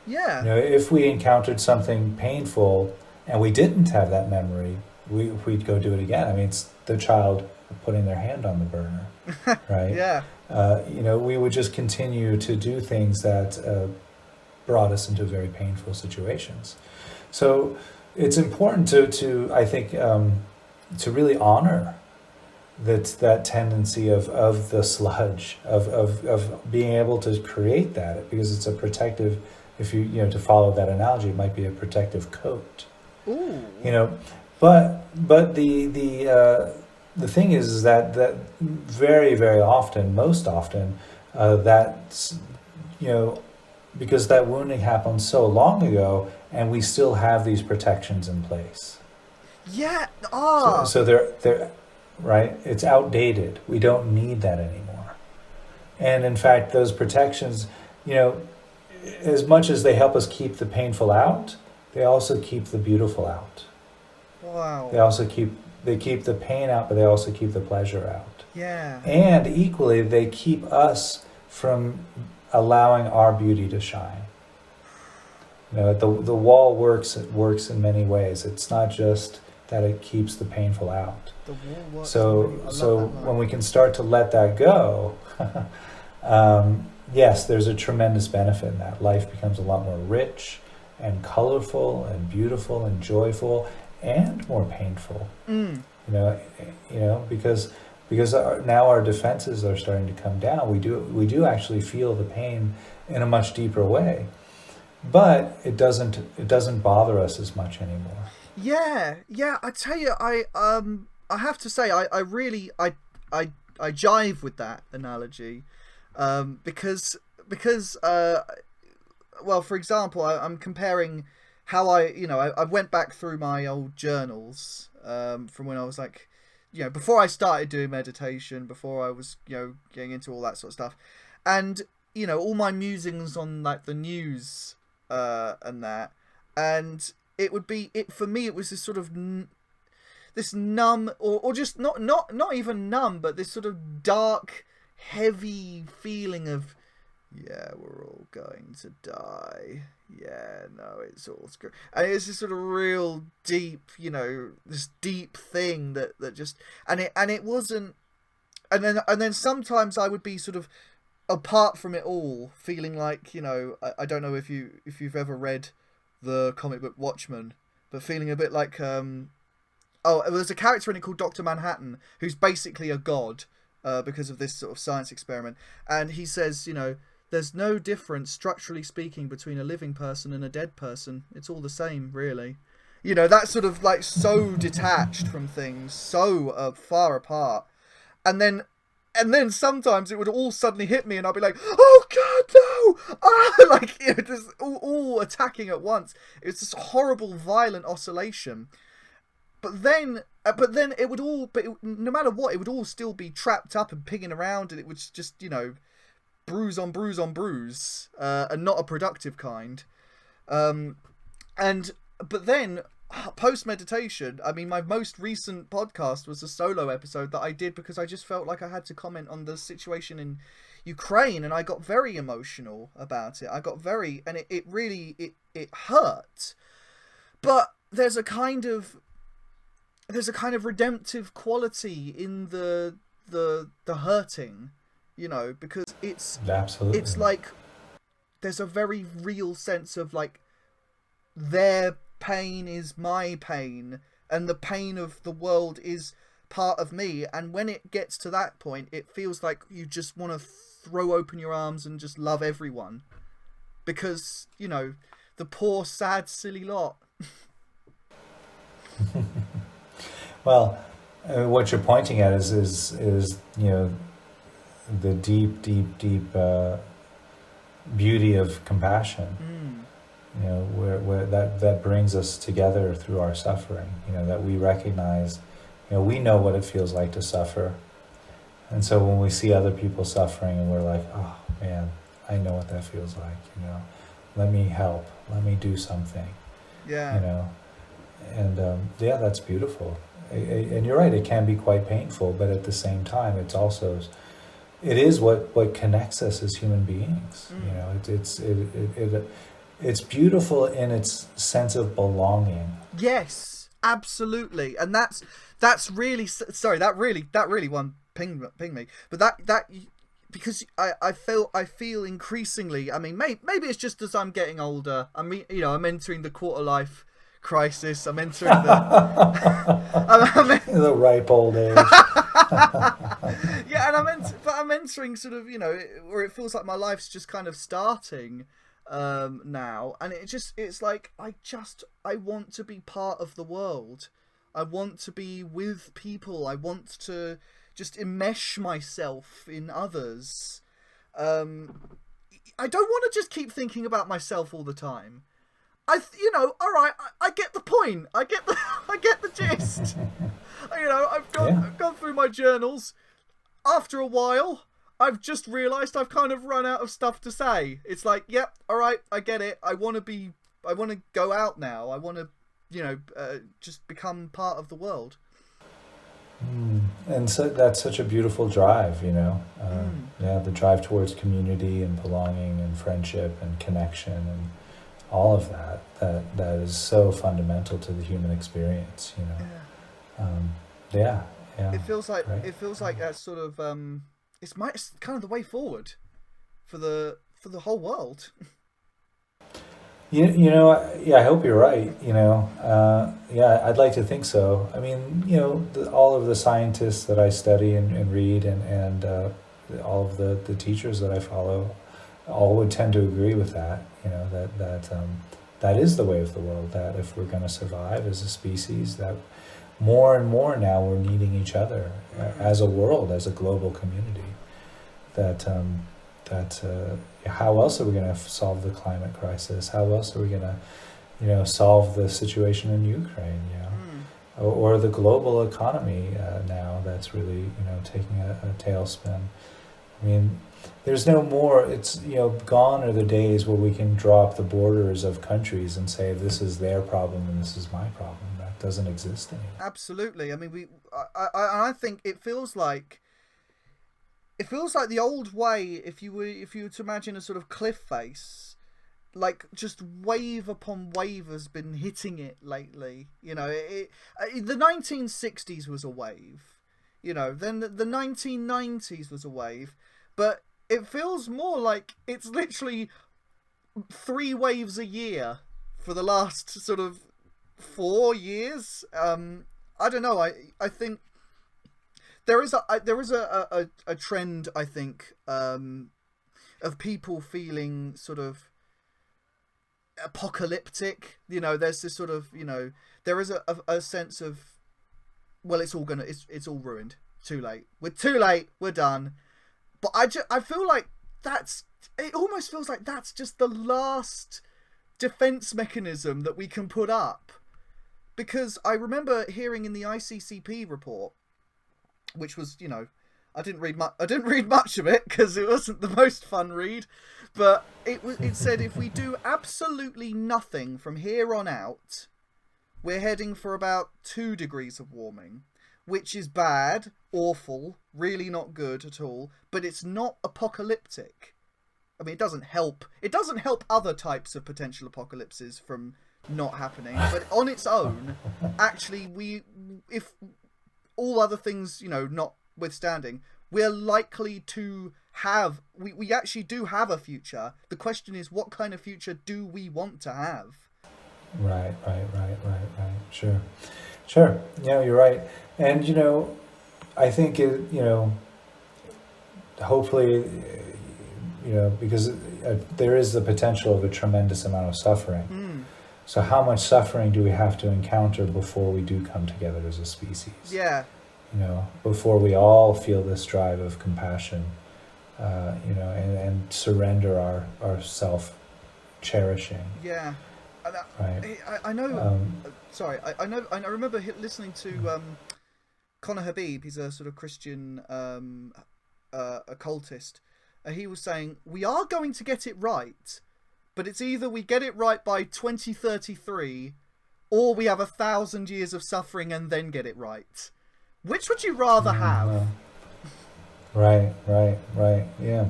Yeah. You know, if we encountered something painful and we didn't have that memory, we'd go do it again. I mean, it's the child putting their hand on the burner, right? Yeah. You know, we would just continue to do things that brought us into very painful situations. So it's important to I think, to really honor that tendency of the sludge, of being able to create that, because it's a protective, if you know, to follow that analogy, it might be a protective coat. Ooh. You know, but the thing is that very, very often, most often, that's, you know, because that wounding happened so long ago, and we still have these protections in place. Yeah. So they're right. It's outdated. We don't need that anymore. And in fact, those protections, you know, as much as they help us keep the painful out, they also keep the beautiful out. Wow. They keep the pain out, but they also keep the pleasure out. Yeah. And equally, they keep us from allowing our beauty to shine. You know, the wall works in many ways. It's not just that it keeps the painful out. The wall works. So when we can start to let that go, yes, there's a tremendous benefit in that. Life becomes a lot more rich and colorful and beautiful and joyful and more painful. Mm. You know, because now our defenses are starting to come down. We do actually feel the pain in a much deeper way, but it doesn't bother us as much anymore. Yeah. I tell you, I have to say, I really jive with that analogy, because well, for example, I'm comparing how I went back through my old journals from when I was like, you know, before I started doing meditation, before I was, you know, getting into all that sort of stuff, and you know, all my musings on like the news and that, and for me it was this sort of this numb or just not even numb, but this sort of dark, heavy feeling of, yeah, we're all going to die. Yeah, no, it's all screwed. And it's this sort of real deep, you know, this deep thing that just, and it wasn't, and then sometimes I would be sort of apart from it all, feeling like, you know, I don't know if you've ever read the comic book Watchmen, but feeling a bit like there's a character in it called Dr. Manhattan, who's basically a god because of this sort of science experiment, and he says, you know, there's no difference, structurally speaking, between a living person and a dead person. It's all the same, really. You know, that sort of like so detached from things, so far apart. And then sometimes it would all suddenly hit me, and I'd be like, "Oh God, no!" Like, you know, just all attacking at once. It's this horrible, violent oscillation. But then it would all, no matter what, it would all still be trapped up and pinging around, and it would just, you know, bruise on bruise on bruise, and not a productive kind. But then post meditation, I mean, my most recent podcast was a solo episode that I did because I just felt like I had to comment on the situation in Ukraine, and I got very emotional about it. I got very, and it really hurt. But there's a kind of redemptive quality in the hurting, you know, because Absolutely. It's like there's a very real sense of like their pain is my pain, and the pain of the world is part of me, and when it gets to that point, it feels like you just want to throw open your arms and just love everyone, because, you know, the poor, sad, silly lot. Well, what you're pointing at is you know, the deep beauty of compassion. You know, where that brings us together through our suffering. You know, that we recognize, you know, we know what it feels like to suffer, and so when we see other people suffering, and we're like, oh man, I know what that feels like. You know, let me help, let me do something. Yeah. You know, and yeah, that's beautiful. And you're right, it can be quite painful, but at the same time, it's also it is what connects us as human beings. You know, it's beautiful in its sense of belonging. Yes, absolutely, and that's really sorry. That really one ping me. But that because I feel increasingly. I mean, maybe it's just as I'm getting older. I mean, you know, I'm entering the quarter life crisis. I'm entering the The ripe old age. yeah, and I'm entering sort of, you know, where it feels like my life's just kind of starting now, and it's like I want to be part of the world. I want to be with people. I want to just enmesh myself in others. I don't want to just keep thinking about myself all the time. You know, all right, I get the point. I get the gist. You know, I've gone through my journals. After a while, I've just realised I've kind of run out of stuff to say. It's like, yep, all right, I get it. I want to go out now. I want to, you know, just become part of the world. And so that's such a beautiful drive, you know. Yeah, the drive towards community and belonging and friendship and connection and all of that is so fundamental to the human experience, you know. Yeah. It feels like that's sort of it's kind of the way forward for the whole world. You know, yeah, I hope you're right. You know, yeah, I'd like to think so. I mean, you know, all of the scientists that I study and read, and all of the teachers that I follow, all would tend to agree with that. You know, that is the way of the world. That if we're going to survive as a species, that more and more now we're needing each other as a world, as a global community. How else are we going to solve the climate crisis? How else are we going to, you know, solve the situation in Ukraine? You know, or the global economy now that's really, you know, taking a tailspin. I mean, there's no more. It's, you know, gone are the days where we can draw up the borders of countries and say this is their problem and this is my problem. That doesn't exist anymore. Absolutely. I mean, I think it feels like the old way. If you were to imagine a sort of cliff face, like just wave upon wave has been hitting it lately. You know, the 1960s was a wave. You know, then the 1990s was a wave, but it feels more like it's literally 3 waves a year for the last sort of 4 years. I don't know. I think there is a trend, I think, of people feeling sort of apocalyptic. You know, there's this sort of, you know, there is a sense of, well, it's all ruined. Too late. We're too late. We're done. But I feel like it almost feels like that's just the last defense mechanism that we can put up. Because I remember hearing in the ICCP report, which was, you know, I didn't read much of it because it wasn't the most fun read, but it said if we do absolutely nothing from here on out, we're heading for about 2 degrees of warming, which is bad, awful, really not good at all, but it's not apocalyptic. I mean, it doesn't help other types of potential apocalypses from not happening, but on its own, actually, if all other things, you know, notwithstanding, we're likely to have, we actually do have a future. The question is, what kind of future do we want to have? Right. Sure. Yeah, you're right. And, you know, I think, you know, hopefully, you know, because there is the potential of a tremendous amount of suffering. So how much suffering do we have to encounter before we do come together as a species? Yeah. You know, before we all feel this drive of compassion, you know, and surrender our self-cherishing. Yeah. Right. I know. Sorry, I know. I remember listening to Conor Habib. He's a sort of Christian occultist. He was saying we are going to get it right, but it's either we get it right by 2033, or we have 1,000 years of suffering and then get it right. Which would you rather have? Right, right. Yeah.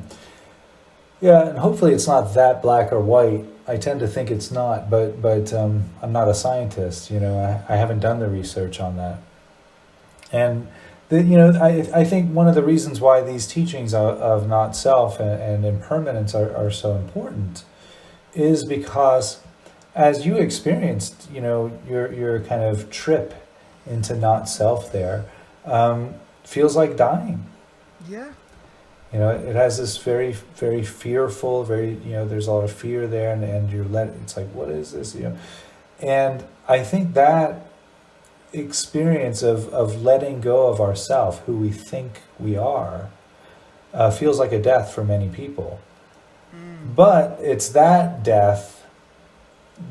Yeah, and hopefully it's not that black or white. I tend to think it's not, but I'm not a scientist. I haven't done the research on that. And I think one of the reasons why these teachings of not self and impermanence are so important is because as you experienced, your kind of trip into not self there, feels like dying. Yeah. It has this very, very fearful, there's a lot of fear there, and it's like, what is this, And I think that experience of letting go of ourself, who we think we are, feels like a death for many people. But it's that death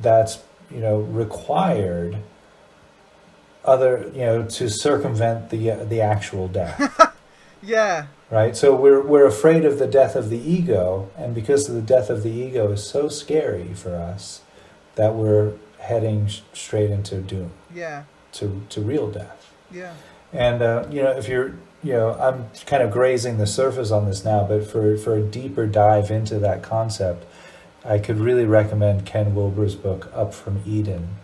that's, required to circumvent the actual death. Yeah. Right? So we're afraid of the death of the ego, and because the death of the ego is so scary for us that we're heading straight into doom. Yeah. To real death. Yeah. And if you're, I'm kind of grazing the surface on this now, but for a deeper dive into that concept, I could really recommend Ken Wilber's book Up from Eden,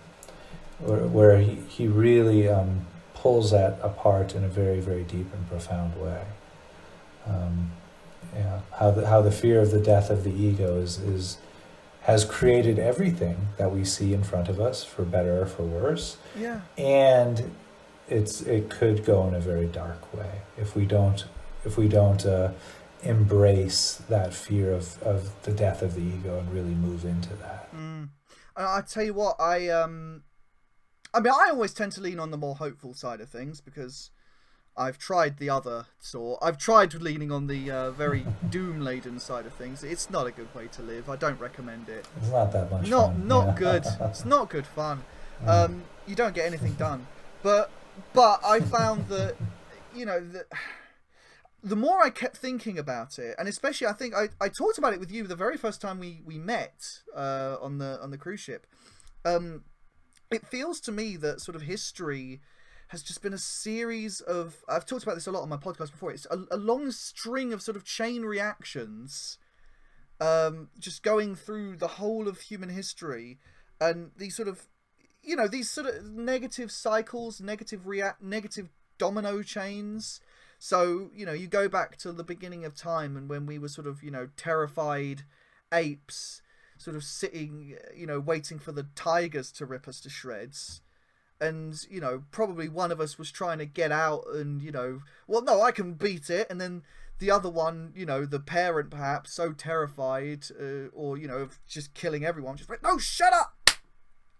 where he really pulls that apart in a very, very deep and profound way. How the fear of the death of the ego has created everything that we see in front of us, for better or for worse. Yeah. And it could go in a very dark way if we don't embrace that fear of the death of the ego and really move into that. I tell you what, I always tend to lean on the more hopeful side of things, because I've tried the other sort. I've tried leaning on the very doom-laden side of things. It's not a good way to live. I don't recommend it. It's not that much fun. Not good. It's not good fun. You don't get anything done. But I found that, the more I kept thinking about it, and especially I think I talked about it with you the very first time we met on the cruise ship. It feels to me that sort of history has just been a series of, I've talked about this a lot on my podcast before, it's a long string of sort of chain reactions, just going through the whole of human history, and these sort of negative cycles, negative domino chains. So, you go back to the beginning of time, and when we were sort of, terrified apes, sort of sitting, waiting for the tigers to rip us to shreds. And, probably one of us was trying to get out and, well, no, I can beat it. And then the other one, the parent perhaps, so terrified, or, of just killing everyone, just went, no, shut up!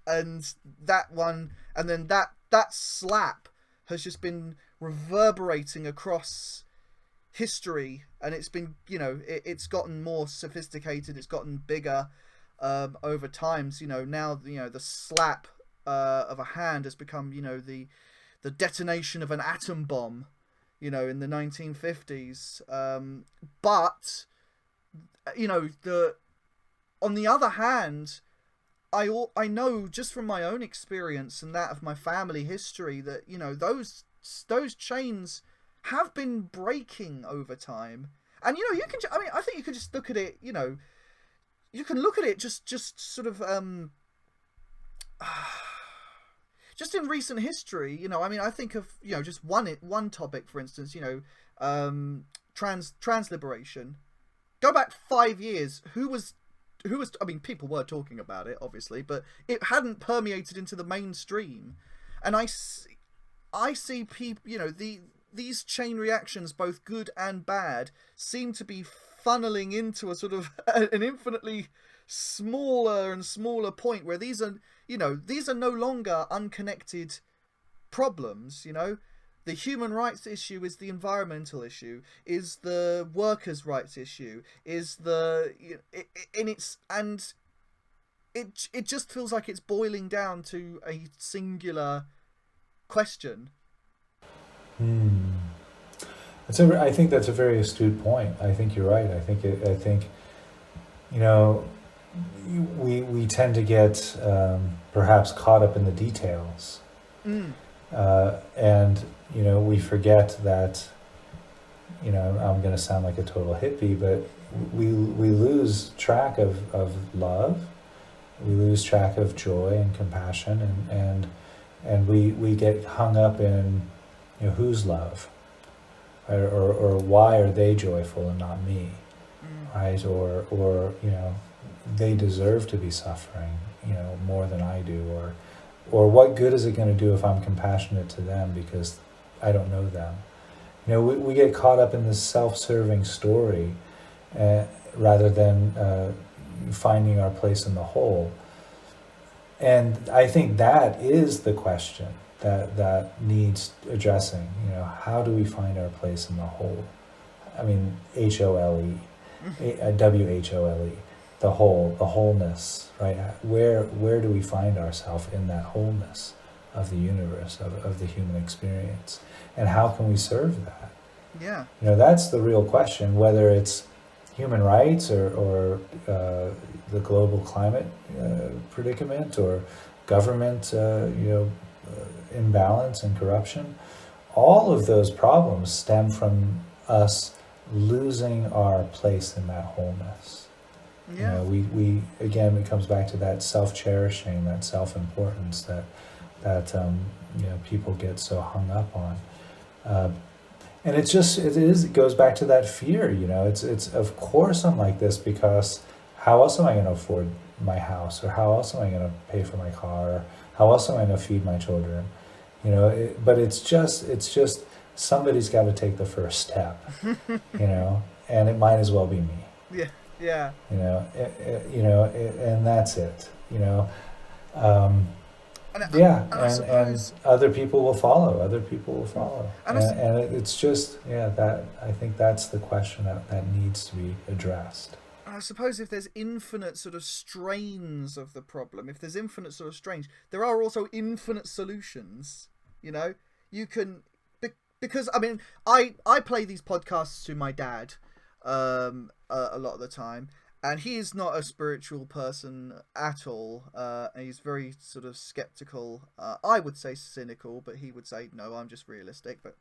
And that one, and then that slap has just been reverberating across history, and it's been, it's gotten more sophisticated, it's gotten bigger over time. So, now, the slap of a hand has become, the detonation of an atom bomb, in the 1950s. But, on the other hand, I know just from my own experience and that of my family history that, those chains have been breaking over time. And, you can, I think you could just look at it, you can look at it just sort of, just in recent history, I think of, just one topic, for instance, trans liberation. Go back 5 years, who was, people were talking about it, obviously, but it hadn't permeated into the mainstream. And I see people, these chain reactions, both good and bad, seem to be funneling into a sort of an infinitely smaller and smaller point where these are no longer unconnected problems. The human rights issue is the environmental issue, is the workers' rights issue, is it just feels like it's boiling down to a singular question. I think that's a very astute point. I think you're right. I think we tend to get perhaps caught up in the details, and we forget that I'm going to sound like a total hippie, but we lose track of love, we lose track of joy and compassion, and we get hung up in, whose love, right? Or why are they joyful and not me, right? Or they deserve to be suffering, more than I do, or what good is it going to do if I'm compassionate to them because I don't know them? We get caught up in this self-serving story rather than finding our place in the whole. And I think that is the question that needs addressing. How do we find our place in the whole? I mean, HOLE, WHOLE, the whole, the wholeness, right? Where do we find ourselves in that wholeness of the universe, of the human experience? And how can we serve that? Yeah. That's the real question, whether it's human rights or the global climate predicament or government, imbalance and corruption. All of those problems stem from us losing our place in that wholeness. Yeah. We again, it comes back to that self-cherishing, that self-importance that people get so hung up on. And it goes back to that fear, it's of course I'm like this because how else am I going to afford my house, or how else am I going to pay for my car, or how else am I going to feed my children? But it's just somebody's got to take the first step, and it might as well be me. Yeah. Yeah. And that's it, and other people will follow. And it's just, I think that's the question that needs to be addressed. I suppose if there's infinite sort of strains of the problem, if there's infinite sort of strains, there are also infinite solutions. You can, because I mean, I play these podcasts to my dad a lot of the time. And he is not a spiritual person at all. He's very sort of skeptical. I would say cynical, but he would say, no, I'm just realistic. But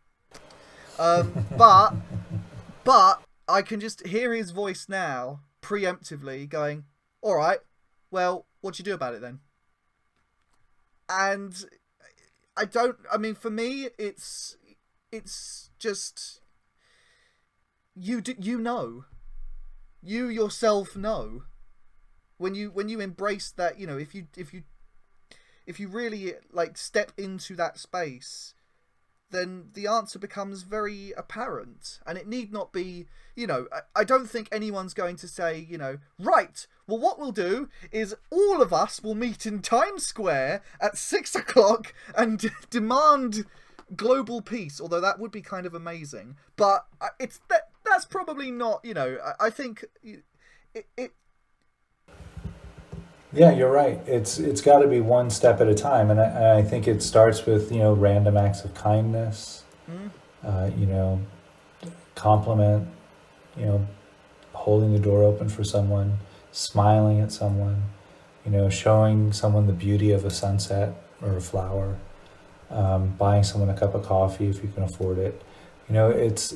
I can just hear his voice now, preemptively, going, all right, well, what do you do about it then? And for me, it's just, you yourself know when you embrace that, if you really step into that space, then the answer becomes very apparent, and it need not be, I don't think anyone's going to say, right, well, what we'll do is all of us will meet in Times Square at 6 o'clock and demand global peace, although that would be kind of amazing. But that's probably not, I think it. Yeah, you're right. It's got to be one step at a time, and I think it starts with random acts of kindness, compliment, holding the door open for someone, smiling at someone, showing someone the beauty of a sunset or a flower, buying someone a cup of coffee if you can afford it. It's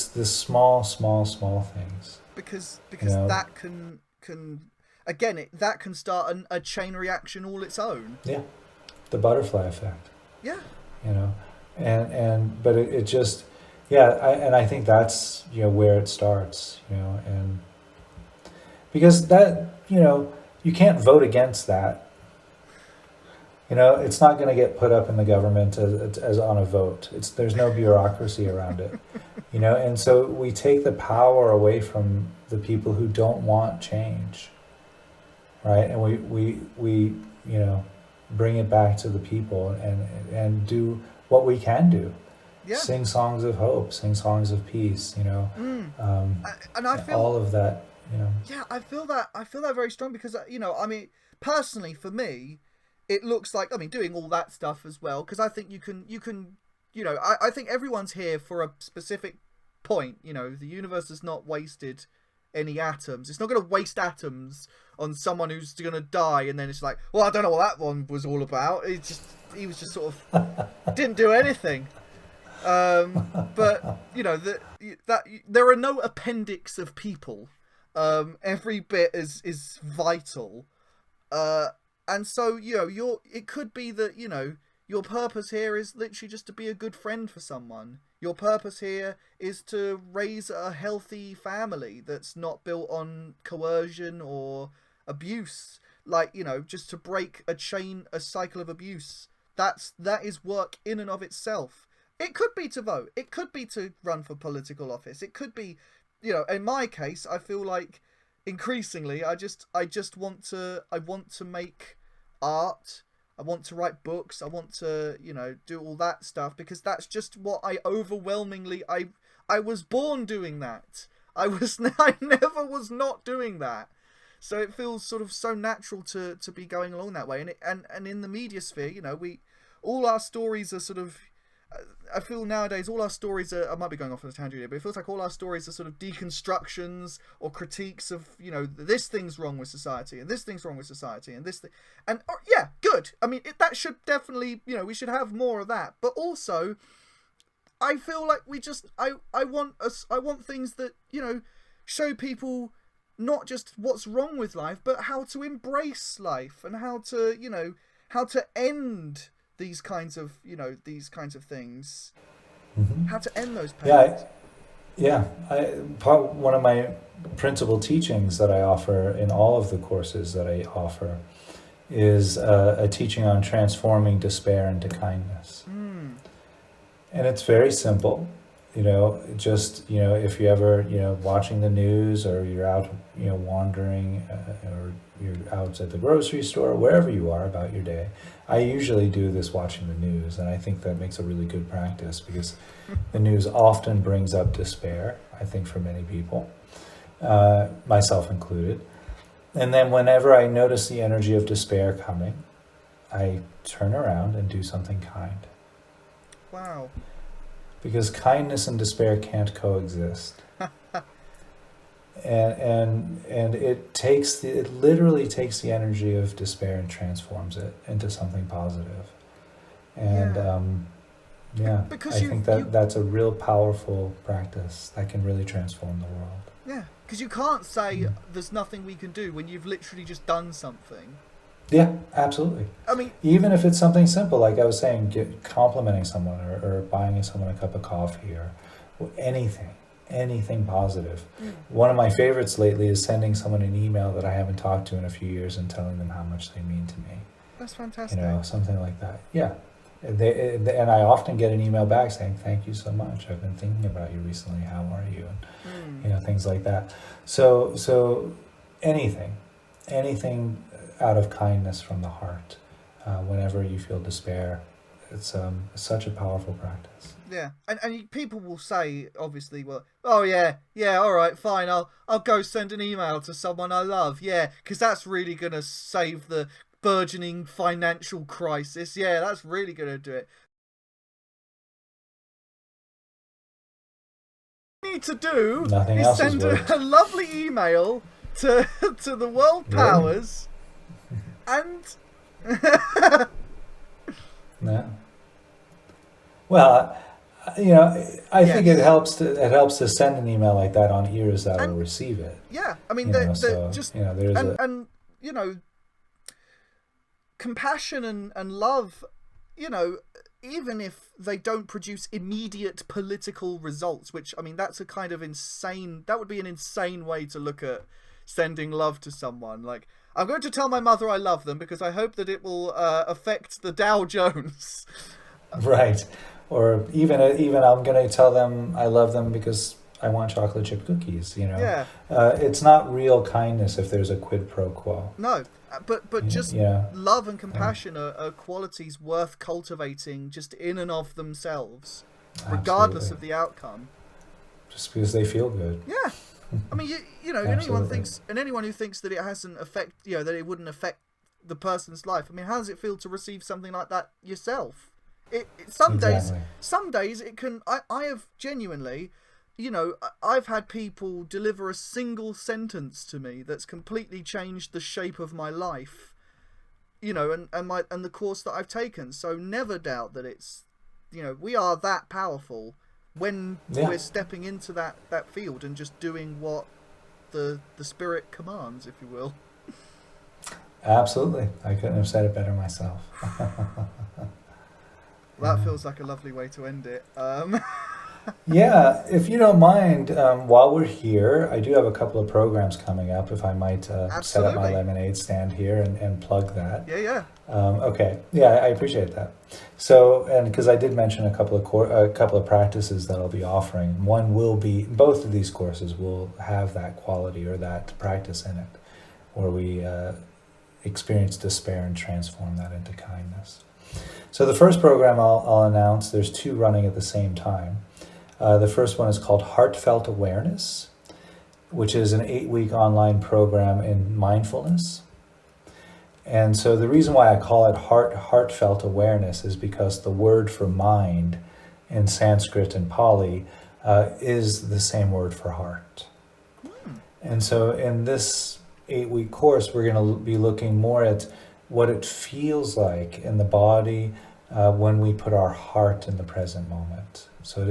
the small things. Because that can again, that can start a chain reaction all its own. Yeah, the butterfly effect. Yeah. But it just, I think that's where it starts. And because that you can't vote against that. It's not going to get put up in the government as on a vote. There's no bureaucracy around it, and so we take the power away from the people who don't want change, right? And we bring it back to the people and do what we can do. Yeah. Sing songs of hope, sing songs of peace, and I feel all of that, Yeah, I feel that very strong because personally for me, it looks like, doing all that stuff as well, because I think you can, I think everyone's here for a specific point. The universe has not wasted any atoms. It's not going to waste atoms on someone who's going to die, and then it's like, well, I don't know what that one was all about. He was just sort of didn't do anything. But that there are no appendix of people. Every bit is vital. And so it could be that your purpose here is literally just to be a good friend for someone. Your purpose here is to raise a healthy family that's not built on coercion or abuse. Like, just to break a cycle of abuse. That is work in and of itself. It could be to vote. It could be to run for political office. It could be, in my case, I feel like increasingly I want to make art. I want to write books. I want to, do all that stuff, because that's just what I was born doing that. I never was not doing that. So it feels sort of so natural to be going along that way. And in the media sphere, all our stories are sort of, I feel nowadays all our stories are, I might be going off on a tangent here, but it feels like all our stories are sort of deconstructions or critiques of, this thing's wrong with society and this thing's wrong with society and this thing. And yeah, good. I mean, that should definitely, we should have more of that. But also, I feel like I want things that, show people not just what's wrong with life, but how to embrace life and how to end these kinds of things. Mm-hmm. How to end those pains. One of my principal teachings that I offer in all of the courses that I offer is a teaching on transforming despair into kindness. And it's very simple. If you ever, watching the news, or you're out, wandering, or you're out at the grocery store, wherever you are about your day. I usually do this watching the news, and I think that makes a really good practice, because the news often brings up despair, I think, for many people, myself included. And then whenever I notice the energy of despair coming, I turn around and do something kind. Wow. Because kindness and despair can't coexist. and it literally takes the energy of despair and transforms it into something positive. And because I think that's a real powerful practice that can really transform the world. Yeah, because you can't say there's nothing we can do when you've literally just done something. Yeah, absolutely. I mean, even if it's something simple, like I was saying, complimenting someone or buying someone a cup of coffee or anything positive. One of my favorites lately is sending someone an email that I haven't talked to in a few years and telling them how much they mean to me. That's fantastic. Something like that. Yeah. And I often get an email back saying, "Thank you so much. I've been thinking about you recently. How are you?" And things like that. So anything out of kindness from the heart, whenever you feel despair, it's such a powerful practice. Yeah, and people will say, obviously, well, oh yeah, all right, fine, I'll go send an email to someone I love, yeah, because that's really gonna save the burgeoning financial crisis. Yeah, that's really gonna do it. What you need to do Nothing is send worked. a lovely email to the world powers. And no. Well, I think it helps to send an email like that on ears that will receive it. Yeah, I mean, compassion and love, even if they don't produce immediate political results, which, I mean, that's a kind of that would be an insane way to look at sending love to someone. Like, I'm going to tell my mother I love them because I hope that it will affect the Dow Jones. Right. Or even I'm going to tell them I love them because I want chocolate chip cookies, Yeah. It's not real kindness if there's a quid pro quo. No, but just love and compassion are qualities worth cultivating just in and of themselves, regardless of the outcome. Just because they feel good. Yeah. I mean, anyone who thinks that it hasn't that it wouldn't affect the person's life. I mean, how does it feel to receive something like that yourself? Some days it can. I have genuinely, I've had people deliver a single sentence to me that's completely changed the shape of my life, and the course that I've taken. So never doubt that it's we are that powerful when Yeah. we're stepping into that field and just doing what the spirit commands, if you will. Absolutely. I couldn't have said it better myself. That feels like a lovely way to end it. Yeah, if you don't mind, while we're here, I do have a couple of programs coming up. If I might set up my Absolutely. lemonade stand here and plug that. Yeah. Okay, yeah, I appreciate that. So, and because I did mention a couple of practices that I'll be offering. One will be, both of these courses will have that quality or that practice in it, where we experience despair and transform that into kindness. So the first program I'll announce, there's two running at the same time. The first one is called Heartfelt Awareness, which is an 8-week online program in mindfulness. And so the reason why I call it heartfelt awareness is because the word for mind in Sanskrit and Pali is the same word for heart. And so in this 8-week course, we're going to be looking more at what it feels like in the body when we put our heart in the present moment. So it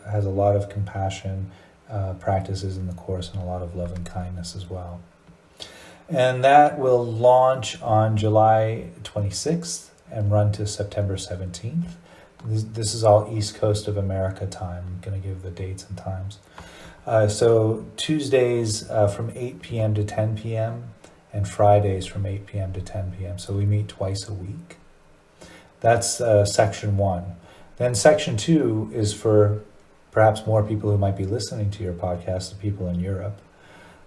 has a lot of compassion practices in the course and a lot of love and kindness as well. And that will launch on July 26th and run to September 17th. This is all East Coast of America time. I'm going to give the dates and times. So Tuesdays from 8 p.m. to 10 p.m. and Fridays from 8 p.m. to 10 p.m. So we meet twice a week. That's section 1. Then section 2 is for perhaps more people who might be listening to your podcast, the people in Europe.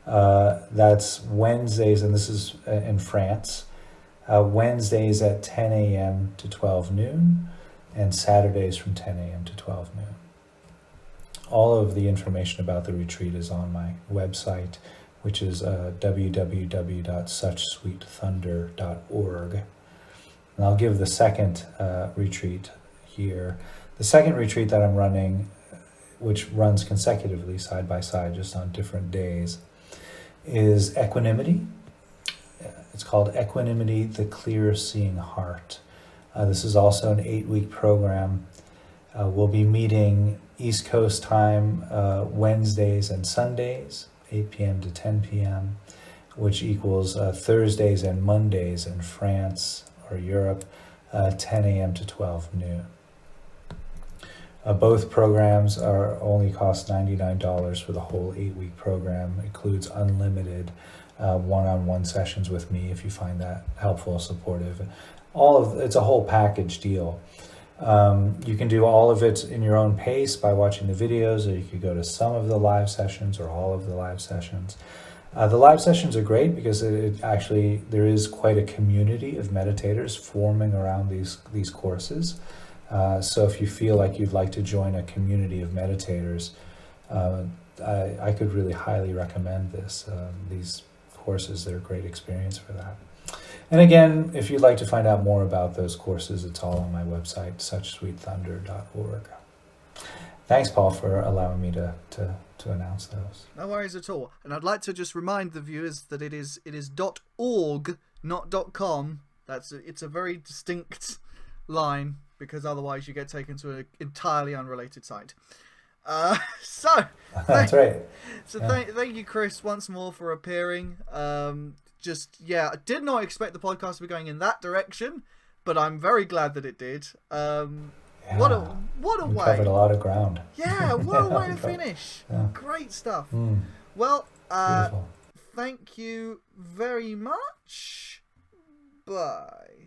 That's Wednesdays, and this is in France, Wednesdays at 10 a.m. to 12 noon, and Saturdays from 10 a.m. to 12 noon. All of the information about the retreat is on my website, which is www.suchsweetthunder.org. And I'll give the second retreat here. The second retreat that I'm running, which runs consecutively side by side, just on different days, is Equanimity. It's called Equanimity, the Clear Seeing Heart. This is also an 8-week program. We'll be meeting East Coast time Wednesdays and Sundays, 8 p.m. to 10 p.m., which equals Thursdays and Mondays in France or Europe, 10 a.m. to 12 noon. Both programs only cost $99 for the whole 8-week program. It includes unlimited one-on-one sessions with me if you find that helpful, supportive. It's a whole package deal. You can do all of it in your own pace by watching the videos, or you could go to some of the live sessions or all of the live sessions. The live sessions are great because there is quite a community of meditators forming around these courses. So if you feel like you'd like to join a community of meditators, I could really highly recommend these courses. They're a great experience for that. And again, if you'd like to find out more about those courses, it's all on my website, suchsweetthunder.org. Thanks, Paul, for allowing me to announce those. No worries at all. And I'd like to just remind the viewers that it is .org, not .com. It's a very distinct line, because otherwise you get taken to an entirely unrelated site. So That's right. So yeah. Thank you, Chris, once more for appearing. I did not expect the podcast to be going in that direction, but I'm very glad that it did. What a way! Covered a lot of ground. Yeah, what a way to finish. Yeah. Great stuff. Well, thank you very much. Bye.